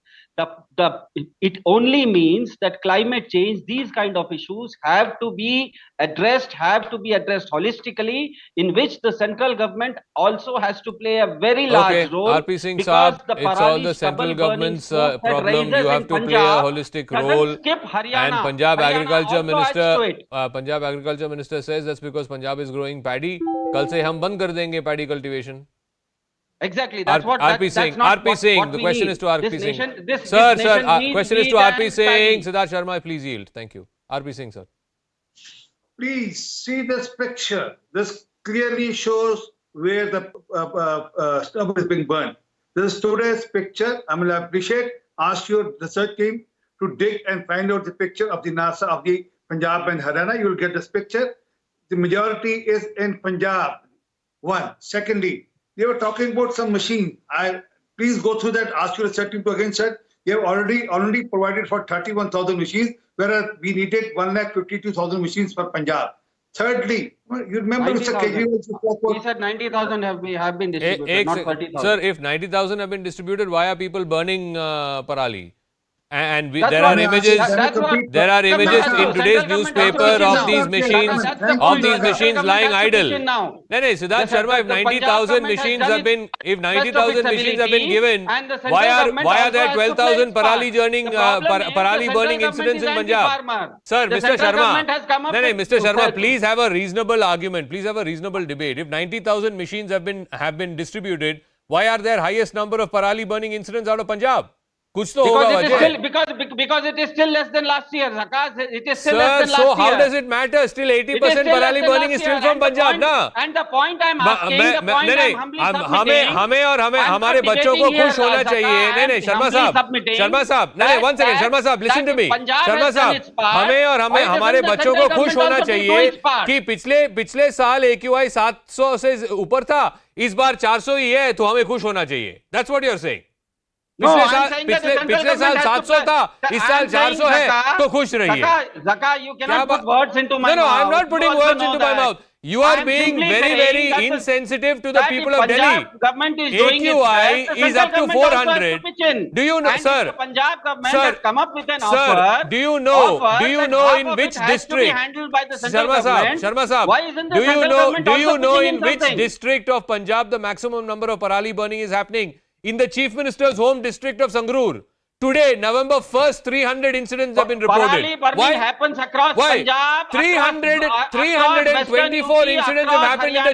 S14: It only means that climate change, these kind of issues have to be addressed holistically, in which the central government also has to play a very large role.
S5: RP Singh Saab, it's all the central government's problem. You have to play a holistic role. And Punjab Agriculture Minister says that's because Punjab is growing paddy. कल से हम बंद कर देंगे paddy cultivation.
S14: Exactly. That's what
S5: RP Singh. RP Singh. The question is to RP Singh. Sir, question is to RP Singh. Siddharth Sharma, please yield. Thank you. RP Singh, sir.
S7: Please see this picture. This clearly shows where the stubble is being burned. This is today's picture. I will appreciate, ask your research team to dig and find out the picture of the NASA of the Punjab and Haryana. You will get this picture. The majority is in Punjab. One. Secondly, they were talking about some machine. Please go through that. Ask your research team to again said they have already provided for 31,000 machines, whereas we needed 1,52,000 machines for Punjab. Thirdly, you remember Mr. Kejriwal?
S14: He said 90,000 have been distributed, not 30,000.
S5: Sir, if 90,000 have been distributed, why are people burning Parali? And there are images. There are images in today's newspaper of these machines, lying idle. No, Siddharth Sharma, if 90,000 machines have been, given, why are there 12,000 Parali burning incidents in Punjab? Sir, Mr. Sharma, Mr. Sharma, please have a reasonable argument. Please have a reasonable debate. If 90,000 machines have been distributed, why are there highest number of Parali burning incidents out of Punjab? Because
S14: it is still less than last year, Zakas. It is still less than last year.
S5: So how does it matter? Still 80% Parali burning is still from Punjab, na?
S14: And the point I'm asking,
S5: हमें और हमारे बच्चों को खुश होना चाहिए. नहीं, Sharma Sahab. One second, Sharma Sahab, listen to me. Sharma Sahab, हमें और हमारे बच्चों को खुश होना चाहिए कि पिछले साल AQI 700 से ऊपर था, इस बार 400 ही है, तो हमें खुश होना चाहिए. That's what you're saying. पिछले साल 700 था, इस साल 400 है, तो खुश रहिए.
S14: Zaka, you cannot put words into my mouth.
S5: No, I'm not putting words into my mouth. You are being very insensitive to the people of Delhi. AQI is up to 400. Do you know, sir?
S14: Punjab government has come up with an offer.
S5: Do you know in which district? Sharma Sahab, do you know in which district of Punjab the maximum number of Parali burning is happening? In the Chief Minister's home district of Sangrur. Today, November 1st, 300 incidents have been reported.
S14: Parali burning happens across Punjab.
S5: 324 incidents have happened in the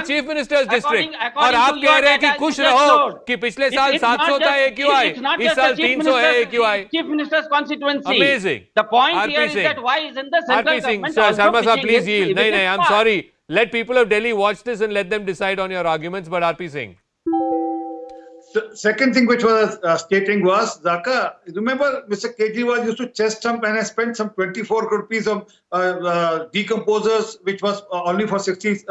S5: Chief Minister's district. और आप कह रहे हैं कि खुश रहो कि पिछले साल 700 था AQI, इस साल 300 है AQI.
S14: Chief Minister's constituency.
S5: Amazing.
S14: The point here is that why isn't the central government
S5: also Sharma Sahab, please yield. No, I'm sorry. Let people of Delhi watch this and let them decide on your arguments. But RP Singh.
S7: The second thing which was stating was, Zaka, remember Mr. Kejriwal used to chest hump and I spent some 24 crore rupees of decomposers, which was only for 60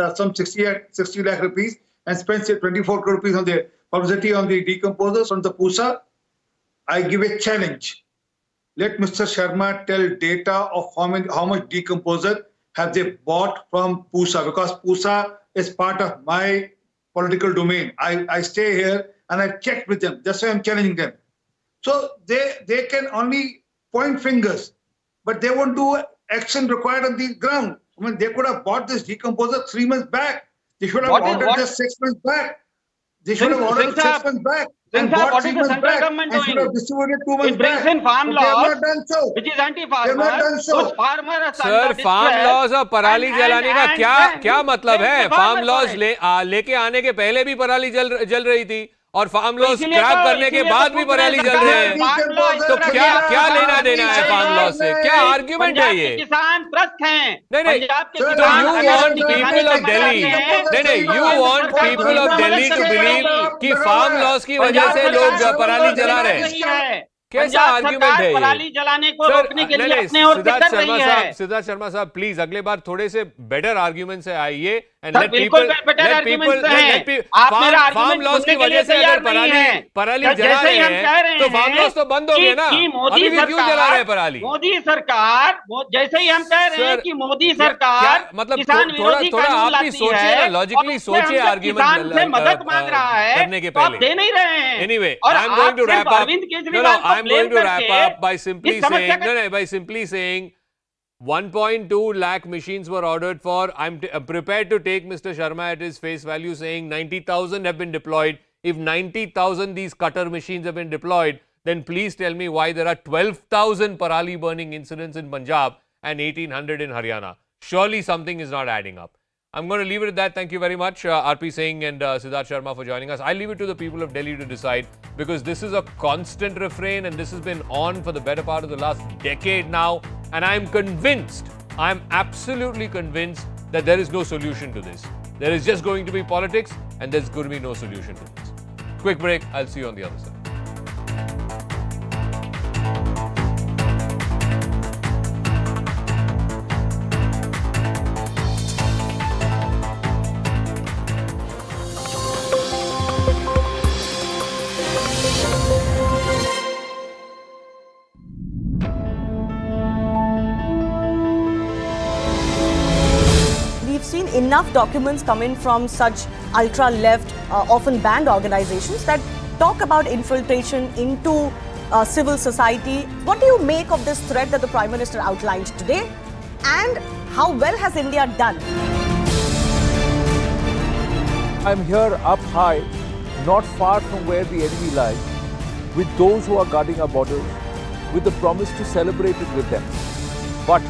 S7: lakh rupees, and spent 24 crore rupees on the publicity on the decomposers from the Pusa. I give a challenge. Let Mr. Sharma tell data of how much decomposer have they bought from Pusa, because Pusa is part of my political domain. I stay here and I've checked with them. That's why I'm challenging them. So they can only point fingers, but they won't do action required on the ground. I mean, they could have bought this decomposer 3 months back. They should have ordered this 6 months back. They should have ordered 6 months back. And
S14: what is the central government doing? It brings in farm laws, which is anti-farmer. Those farmers
S5: Sir, farm laws और पराली जलाने का क्या मतलब है? Farm laws लेके आने के पहले भी पराली जल रही थी और फार्म लॉ स्क्रैप करने के बाद भी पराली जल रहे हैं. तो क्या लेना देना है फार्म लॉ से? क्या आर्ग्यूमेंट है ये?
S14: किसान त्रस्त हैं.
S5: नहीं, तो you want people of Delhi, you want people of Delhi to believe कि फार्म लॉस की वजह से लोग पराली जला रहे हैं. कैसा आर्ग्यूमेंट है ये?
S14: पराली जलाने को रोकने के लिए अपने और कर रही है.
S5: सिद्धार्थ शर्मा साहब, प्लीज अगले बार थोड़े से बेटर आर्ग्यूमेंट से आइए and let people farm laws की वजह से अगर पराली जला रहे हैं तो फार्म लॉस तो बंद हो गए ना. अभी भी क्यों जला रहे हैं पराली?
S14: मोदी सरकार, जैसे ही हम कह रहे हैं कि मोदी सरकार
S5: मतलब थोड़ा आप भी सोचिए ना, लॉजिकली सोचिए आर्ग्यूमेंट
S14: से मदद मांग रहा है
S5: करने के पहले.
S14: दे नहीं रहे हैं.
S5: Anyway, I am going to wrap up. I'm going to wrap up by simply saying 1.2 lakh machines were ordered for. I'm prepared to take Mr. Sharma at his face value saying 90,000 have been deployed. If 90,000 these cutter machines have been deployed, then please tell me why there are 12,000 parali burning incidents in Punjab and 1,800 in Haryana. Surely something is not adding up. I'm going to leave it at that. Thank you very much, RP Singh and Siddharth Sharma for joining us. I'll leave it to the people of Delhi to decide, because this is a constant refrain and this has been on for the better part of the last decade now. And I'm convinced, I'm absolutely convinced that there is no solution to this. There is just going to be politics and there's going to be no solution to this. Quick break. I'll see you on the other side.
S1: Seen enough documents come in from such ultra-left, often banned organizations that talk about infiltration into civil society. What do you make of this threat that the Prime Minister outlined today? And how well has India done?
S15: I'm here up high, not far from where the enemy lies, with those who are guarding our borders, with the promise to celebrate it with them. But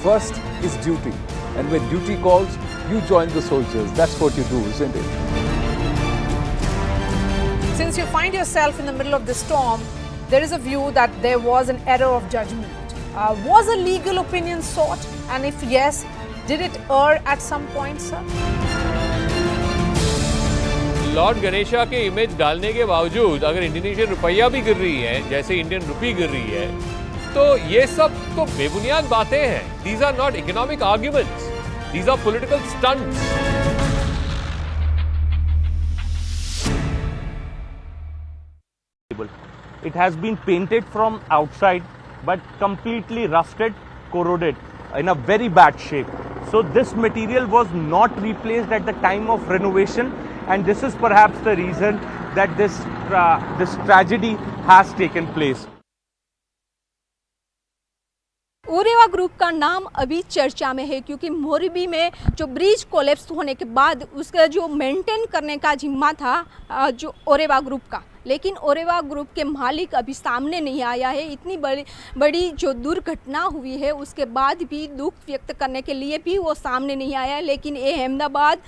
S15: first is duty. And when duty calls, you join the soldiers. That's what you do, isn't it?
S16: Since you find yourself in the middle of the storm, there is a view that there was an error of judgment. Was a legal opinion sought? And if yes, did it err at some point, sir?
S5: Lord Ganesha के image डालने के बावजूद अगर Indonesian rupiah भी गिर रही है, जैसे इंडियन रुपी गिर रही है, तो ये सब तो बेबुनियाद बातें हैं. These are not economic arguments. These are political stunts.
S17: It has been painted from outside, but completely rusted, corroded, in a very bad shape. So this material was not replaced at the time of renovation, and this is perhaps the reason that this tragedy has taken place.
S18: Oreva group का नाम अभी चर्चा में है, क्योंकि मोरबी में जो bridge collapse होने के बाद उसका जो मेंटेन करने का जिम्मा था जो ओरेवा ग्रुप का, लेकिन ओरेवा ग्रुप के मालिक अभी सामने नहीं आया है. इतनी बड़ी जो दुर्घटना हुई है उसके बाद भी दुख व्यक्त करने के लिए भी वो सामने नहीं आया है. लेकिन ये अहमदाबाद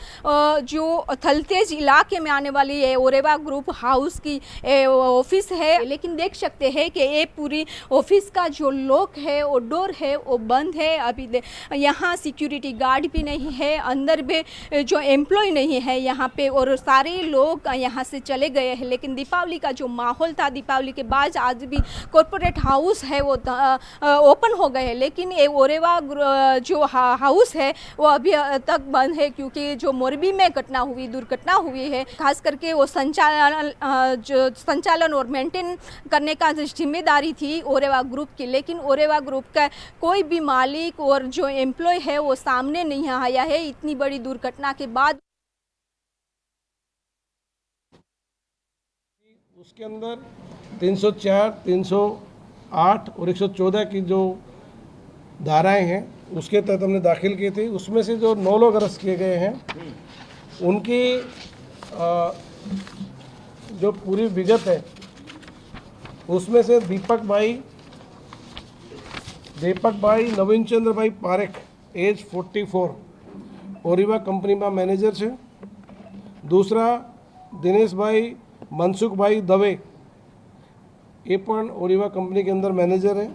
S18: जो थलतेज इलाके में आने वाली है ओरेवा ग्रुप हाउस की ऑफिस है, लेकिन देख सकते हैं कि ये पूरी ऑफिस का जो लॉक है वो डोर है वो बंद है. अभी यहाँ सिक्योरिटी गार्ड भी नहीं है, अंदर भी जो एम्प्लॉय नहीं है यहाँ पे, और सारे लोग यहाँ से चले गए हैं. लेकिन दीपावली का जो माहौल था, दीपावली के बाद आज भी कॉर्पोरेट हाउस है वो ओपन हो गए हैं, लेकिन ये ओरेवा जो हाउस है वो अभी तक बंद है, क्योंकि जो मोरबी में दुर्घटना हुई है, खास करके वो संचालन और मेंटेन करने का जिम्मेदारी थी ओरेवा ग्रुप की. लेकिन ओरेवा ग्रुप का कोई भी मालिक और जो एम्प्लॉय है वो सामने नहीं आया है इतनी बड़ी दुर्घटना के बाद.
S19: उसके अंदर 304, 308 और 114 की जो धाराएं हैं उसके तहत हमने दाखिल किए थे. उसमें से जो 9 लोग अरेस्ट किए गए हैं उनकी जो पूरी विगत है उसमें से दीपक भाई नवीन चंद्र भाई पारेख एज 44 ओरिवा कंपनी में मैनेजर है. दूसरा दिनेश भाई मनसुख भाई दवे ये पण ओरिवा कंपनी के अंदर मैनेजर है.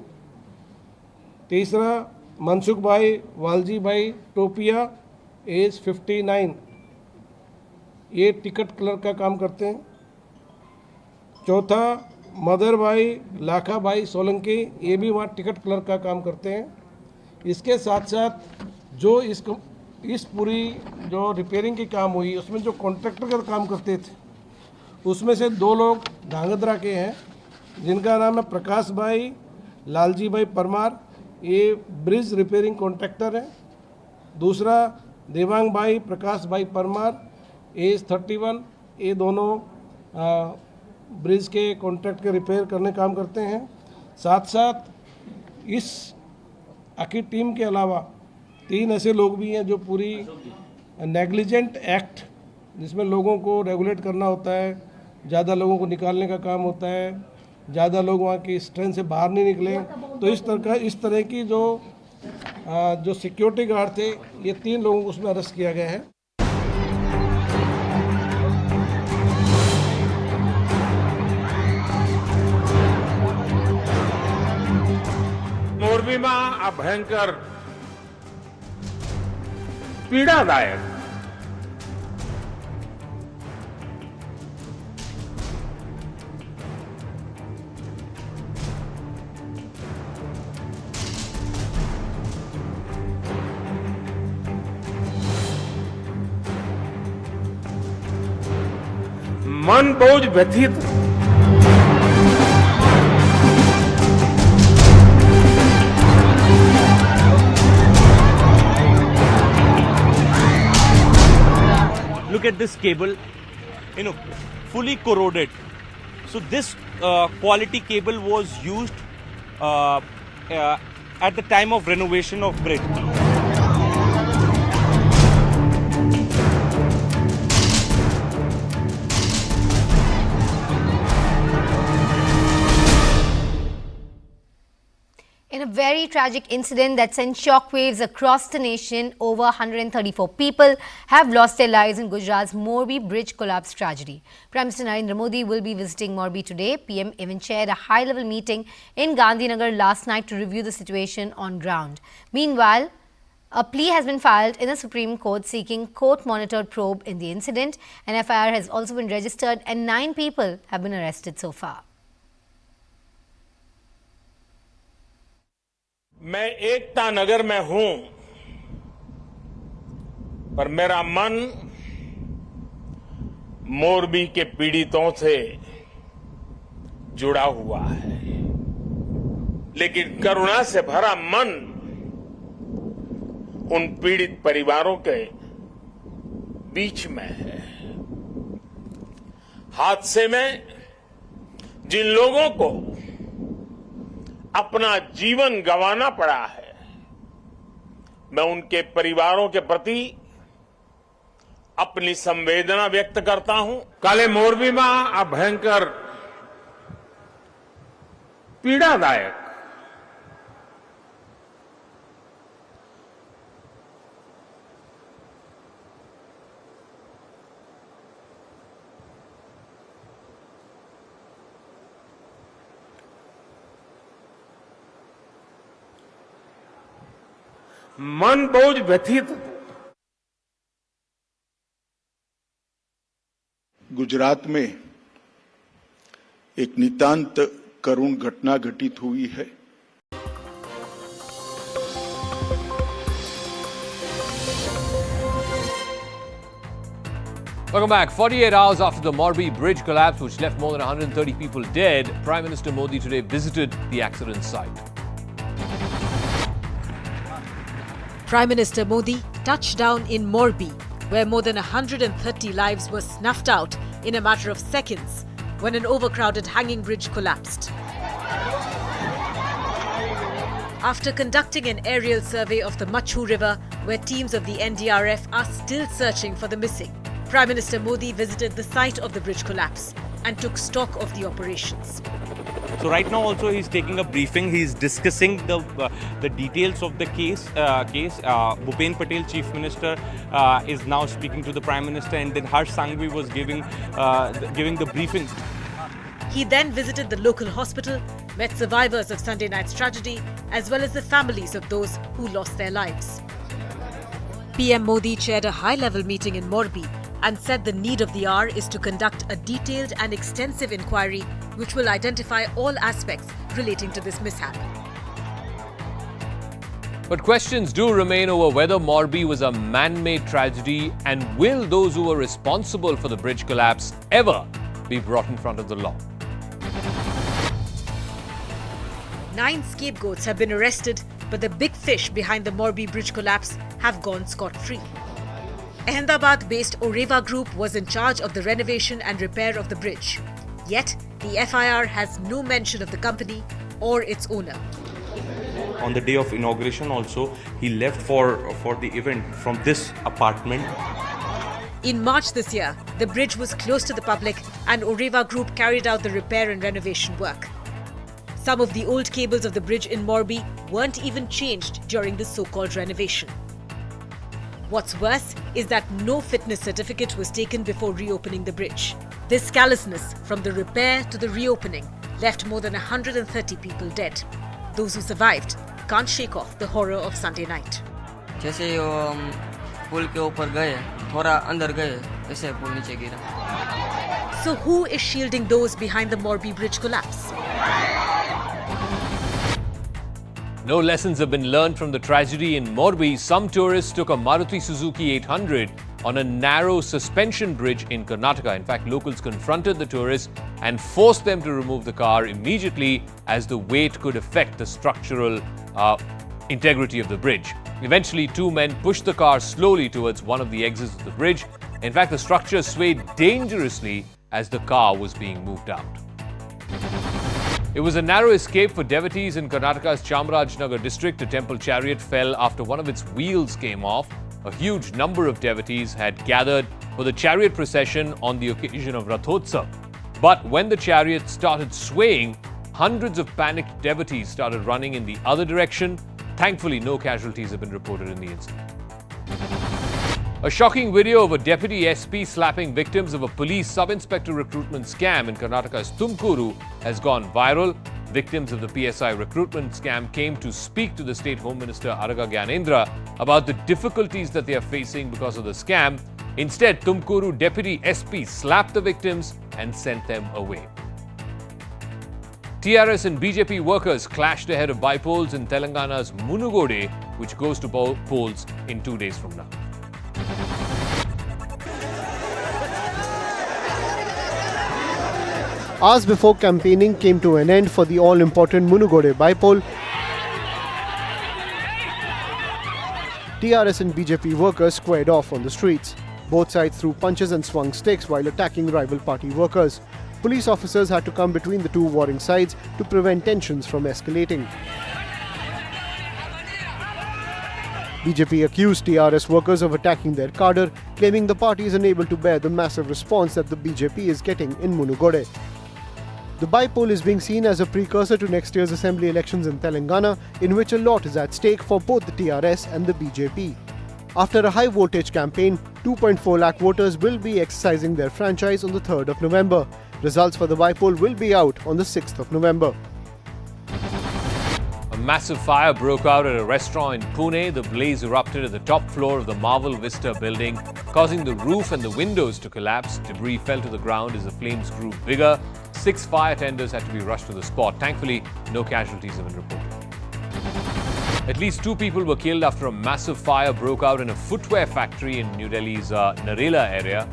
S19: तीसरा मनसुख भाई वालजी भाई टोपिया एज 59 ये टिकट क्लर्क का काम करते हैं. चौथा मदर भाई लाखा भाई सोलंकी ये भी वहाँ टिकट क्लर्क का काम करते हैं. इसके साथ साथ जो इस पूरी जो रिपेयरिंग की काम हुई उसमें जो कॉन्ट्रैक्टर का काम करते थे उसमें से 2 लोग धांगध्रा के हैं जिनका नाम है प्रकाश भाई लालजी भाई परमार, ये ब्रिज रिपेयरिंग कॉन्ट्रैक्टर है. दूसरा देवांग भाई प्रकाश भाई परमार एज 31, ये दोनों ब्रिज के कॉन्ट्रैक्ट के रिपेयर करने काम करते हैं. साथ साथ इस आखिर टीम के अलावा 3 ऐसे लोग भी हैं जो पूरी नेग्लिजेंट एक्ट जिसमें लोगों को रेगुलेट करना होता है, ज़्यादा लोगों को निकालने का काम होता है, ज़्यादा लोग वहाँ की स्ट्रेंथ से बाहर नहीं निकले, तो इस तरह की जो जो सिक्योरिटी गार्ड थे, ये 3 लोगों को उसमें अरेस्ट किया गया है।
S20: मोरबी में आ भयंकर पीड़ादायक मन बहुत व्यथित
S17: Look at this cable, fully corroded. So this quality cable was used at the time of renovation of bridge.
S14: In a very tragic incident that sent shockwaves across the nation, over 134 people have lost their lives in Gujarat's Morbi bridge collapse tragedy. Prime Minister Narendra Modi will be visiting Morbi today. PM even chaired a high-level meeting in Gandhinagar last night to review the situation on ground. Meanwhile, a plea has been filed in the Supreme Court seeking court-monitored probe in the incident. An FIR has also been registered and 9 people have been arrested so far.
S20: मैं एकता नगर में हूं, पर मेरा मन मोरबी के पीड़ितों से जुड़ा हुआ है, लेकिन करुणा से भरा मन उन पीड़ित परिवारों के बीच में है। हादसे में जिन लोगों को अपना जीवन गंवाना पड़ा है, मैं उनके परिवारों के प्रति अपनी संवेदना व्यक्त करता हूं। काले मोरबी में आ भयंकर पीड़ादायक मन बहुत व्यथित।
S21: गुजरात में एक नितांत करुण घटना घटित हुई है।
S5: Welcome back. 48 hours after the Morbi bridge collapse, which left more than 130 people dead, Prime Minister Modi today visited the accident site.
S22: Prime Minister Modi touched down in Morbi, where more than 130 lives were snuffed out in a matter of seconds when an overcrowded hanging bridge collapsed. After conducting an aerial survey of the Machu River, where teams of the NDRF are still searching for the missing, Prime Minister Modi visited the site of the bridge collapse and took stock of the operations.
S17: So right now also he's taking a briefing. He's discussing the details of the case. Bhupen Patel, Chief Minister, is now speaking to the Prime Minister, and then Harsh Sanghvi was giving the briefing.
S22: He then visited the local hospital, met survivors of Sunday night's tragedy, as well as the families of those who lost their lives. PM Modi chaired a high-level meeting in Morbi and said the need of the hour is to conduct a detailed and extensive inquiry which will identify all aspects relating to this mishap.
S5: But questions do remain over whether Morbi was a man-made tragedy, and will those who were responsible for the bridge collapse ever be brought in front of the law.
S22: 9 scapegoats have been arrested, but the big fish behind the Morbi bridge collapse have gone scot-free. Ahmedabad-based Oreva Group was in charge of the renovation and repair of the bridge. Yet, the FIR has no mention of the company or its owner.
S17: On the day of inauguration also, he left for the event from this apartment.
S22: In March this year, the bridge was closed to the public and Oreva Group carried out the repair and renovation work. Some of the old cables of the bridge in Morbi weren't even changed during the so-called renovation. What's worse is that no fitness certificate was taken before reopening the bridge. This callousness from the repair to the reopening left more than 130 people dead. Those who survived can't shake off the horror of Sunday night.
S2: जैसे पुल के ऊपर गए, थोड़ा अंदर गए, ऐसे पुल नीचे गिरा.
S22: So who is shielding those behind the Morbi bridge collapse?
S5: No lessons have been learned from the tragedy in Morbi. Some tourists took a Maruti Suzuki 800 on a narrow suspension bridge in Karnataka. In fact, locals confronted the tourists and forced them to remove the car immediately, as the weight could affect the structural integrity of the bridge. Eventually, two men pushed the car slowly towards one of the exits of the bridge. In fact, the structure swayed dangerously as the car was being moved out. It was a narrow escape for devotees in Karnataka's Chamarajanagar district. A temple chariot fell after one of its wheels came off. A huge number of devotees had gathered for the chariot procession on the occasion of Rathotsav. But when the chariot started swaying, hundreds of panicked devotees started running in the other direction. Thankfully, no casualties have been reported in the incident. A shocking video of a deputy SP slapping victims of a police sub-inspector recruitment scam in Karnataka's Tumkuru has gone viral. Victims of the PSI recruitment scam came to speak to the State Home Minister Araga Gyanendra about the difficulties that they are facing because of the scam. Instead, Tumkuru deputy SP slapped the victims and sent them away. TRS and BJP workers clashed ahead of bypolls in Telangana's Munugode, which goes to polls in 2 days from now.
S3: Hours before campaigning came to an end for the all-important Munugode bypoll, TRS and BJP workers squared off on the streets. Both sides threw punches and swung sticks while attacking rival party workers. Police officers had to come between the two warring sides to prevent tensions from escalating. BJP accused TRS workers of attacking their cadre, claiming the party is unable to bear the massive response that the BJP is getting in Munugode. The bypoll is being seen as a precursor to next year's assembly elections in Telangana, in which a lot is at stake for both the TRS and the BJP. After a high-voltage campaign, 2.4 lakh voters will be exercising their franchise on the 3rd of November. Results for the bypoll will be out on the 6th of November.
S5: A massive fire broke out at a restaurant in Pune. The blaze erupted at the top floor of the Marvel Vista building, causing the roof and the windows to collapse. Debris fell to the ground as the flames grew bigger. 6 fire tenders had to be rushed to the spot. Thankfully, no casualties have been reported. At least 2 people were killed after a massive fire broke out in a footwear factory in New Delhi's Narela area.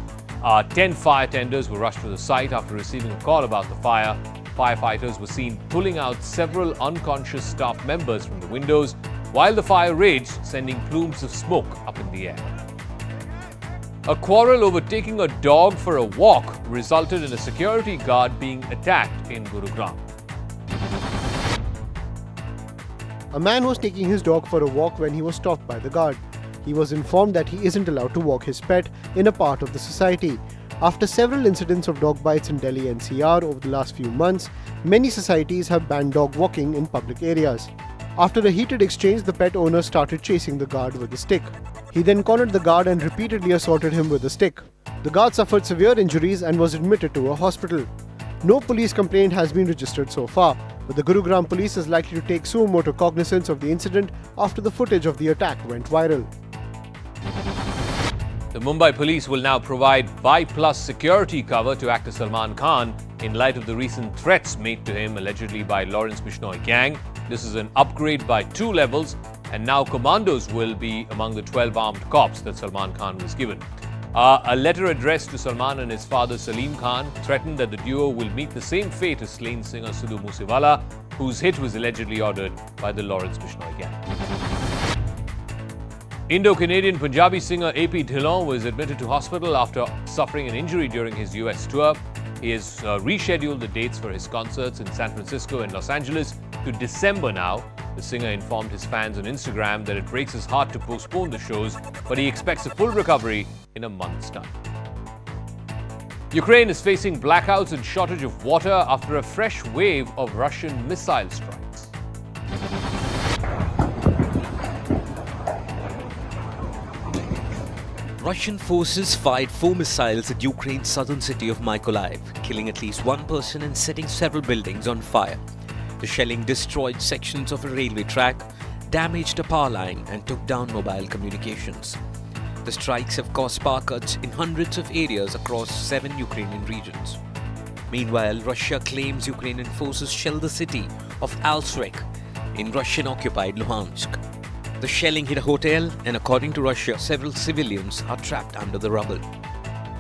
S5: 10 fire tenders were rushed to the site after receiving a call about the fire. Firefighters were seen pulling out several unconscious staff members from the windows while the fire raged, sending plumes of smoke up in the air. A quarrel over taking a dog for a walk resulted in a security guard being attacked in Gurugram.
S3: A man was taking his dog for a walk when he was stopped by the guard. He was informed that he isn't allowed to walk his pet in a part of the society. After several incidents of dog bites in Delhi NCR over the last few months, many societies have banned dog walking in public areas. After a heated exchange, the pet owner started chasing the guard with a stick. He then cornered the guard and repeatedly assaulted him with a stick. The guard suffered severe injuries and was admitted to a hospital. No police complaint has been registered so far, but the Gurugram police is likely to take suo motu cognizance of the incident after the footage of the attack went viral.
S5: The Mumbai police will now provide Y+ security cover to actor Salman Khan in light of the recent threats made to him allegedly by Lawrence Bishnoi gang. This is an upgrade by 2 levels, and now commandos will be among the 12 armed cops that Salman Khan was given. A letter addressed to Salman and his father Salim Khan threatened that the duo will meet the same fate as slain singer Sidhu Moosewala, whose hit was allegedly ordered by the Lawrence Bishnoi gang. Indo-Canadian Punjabi singer AP Dhillon was admitted to hospital after suffering an injury during his US tour. He has rescheduled the dates for his concerts in San Francisco and Los Angeles to December now. The singer informed his fans on Instagram that it breaks his heart to postpone the shows, but he expects a full recovery in a month's time. Ukraine is facing blackouts and shortage of water after a fresh wave of Russian missile strikes.
S4: Russian forces fired 4 missiles at Ukraine's southern city of Mykolaiv, killing at least one person and setting several buildings on fire. The shelling destroyed sections of a railway track, damaged a power line and took down mobile communications. The strikes have caused power cuts in hundreds of areas across 7 Ukrainian regions. Meanwhile, Russia claims Ukrainian forces shelled the city of Alsrek in Russian-occupied Luhansk. The shelling hit a hotel and according to Russia, several civilians are trapped under the rubble.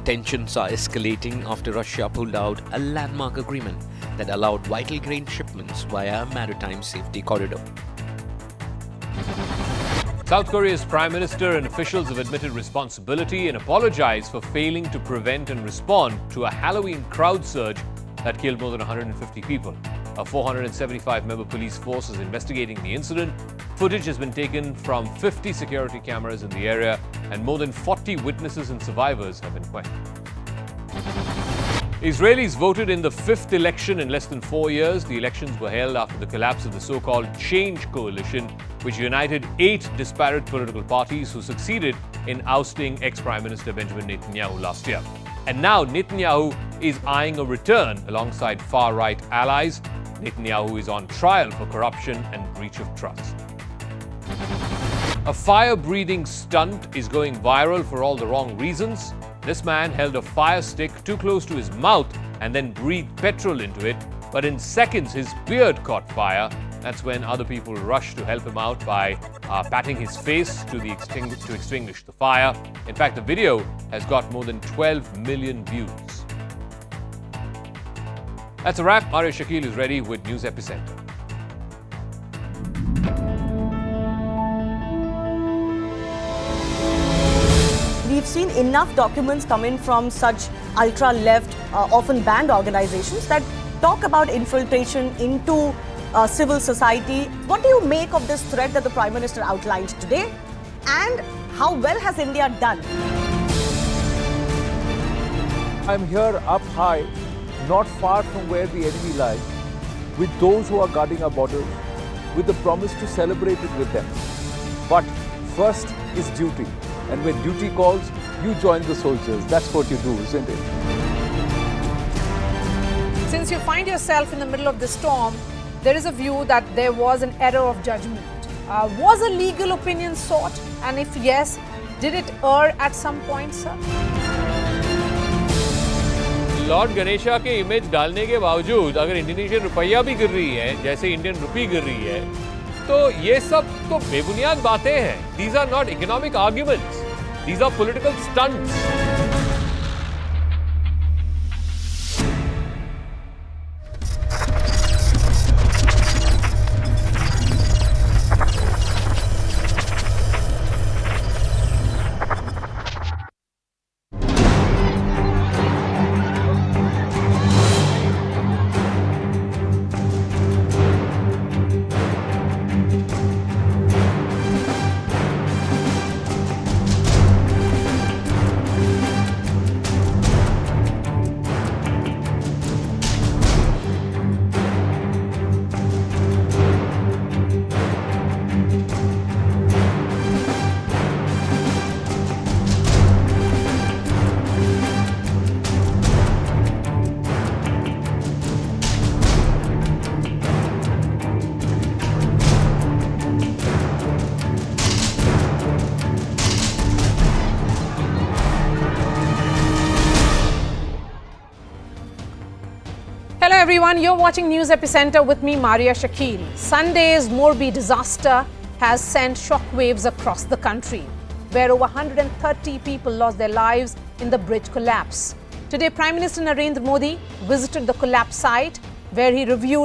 S4: Tensions are escalating after Russia pulled out a landmark agreement that allowed vital grain shipments via a maritime safety corridor.
S5: South Korea's Prime Minister and officials have admitted responsibility and apologized for failing to prevent and respond to a Halloween crowd surge that killed more than 150 people. A 475-member police force is investigating the incident. Footage has been taken from 50 security cameras in the area, and more than 40 witnesses and survivors have been questioned. Israelis voted in the 5th election in less than 4 years. The elections were held after the collapse of the so-called Change Coalition, which united 8 disparate political parties who succeeded in ousting ex-Prime Minister Benjamin Netanyahu last year. And now Netanyahu is eyeing a return alongside far-right allies. Netanyahu is on trial for corruption and breach of trust. A fire-breathing stunt is going viral for all the wrong reasons. This man held a fire stick too close to his mouth and then breathed petrol into it, but in seconds his beard caught fire. That's when other people rushed to help him out by patting his face to extinguish the fire. In fact, the video has got more than 12 million views. That's a wrap. Maria Shakil is ready with News Epicenter.
S1: We've seen enough documents come in from such ultra-left, often banned organizations that talk about infiltration into civil society. What do you make of this threat that the Prime Minister outlined today? And how well has India done?
S15: I'm here up high, not far from where the enemy lies, with those who are guarding our borders, with the promise to celebrate it with them. But first is duty. And when duty calls, you join the soldiers. That's what you do, isn't it?
S16: Since you find yourself in the middle of the storm, there is a view that there was an error of judgment. Was a legal opinion sought? And if yes, did it err at some point, sir?
S5: Lord Ganesha के image डालने के बावजूद अगर Indonesian rupiah भी गिर रही है, जैसे इंडियन रुपी गिर रही है, तो ये सब तो बेबुनियाद बातें हैं. These are not economic arguments. These are political stunts.
S16: Hello everyone, you're watching News Epicenter with me, Maria Shakil. Sunday's Morbi disaster has sent shockwaves across the country, where over 130 people lost their lives in the bridge collapse. Today, Prime Minister Narendra Modi visited the collapse site, where he reviewed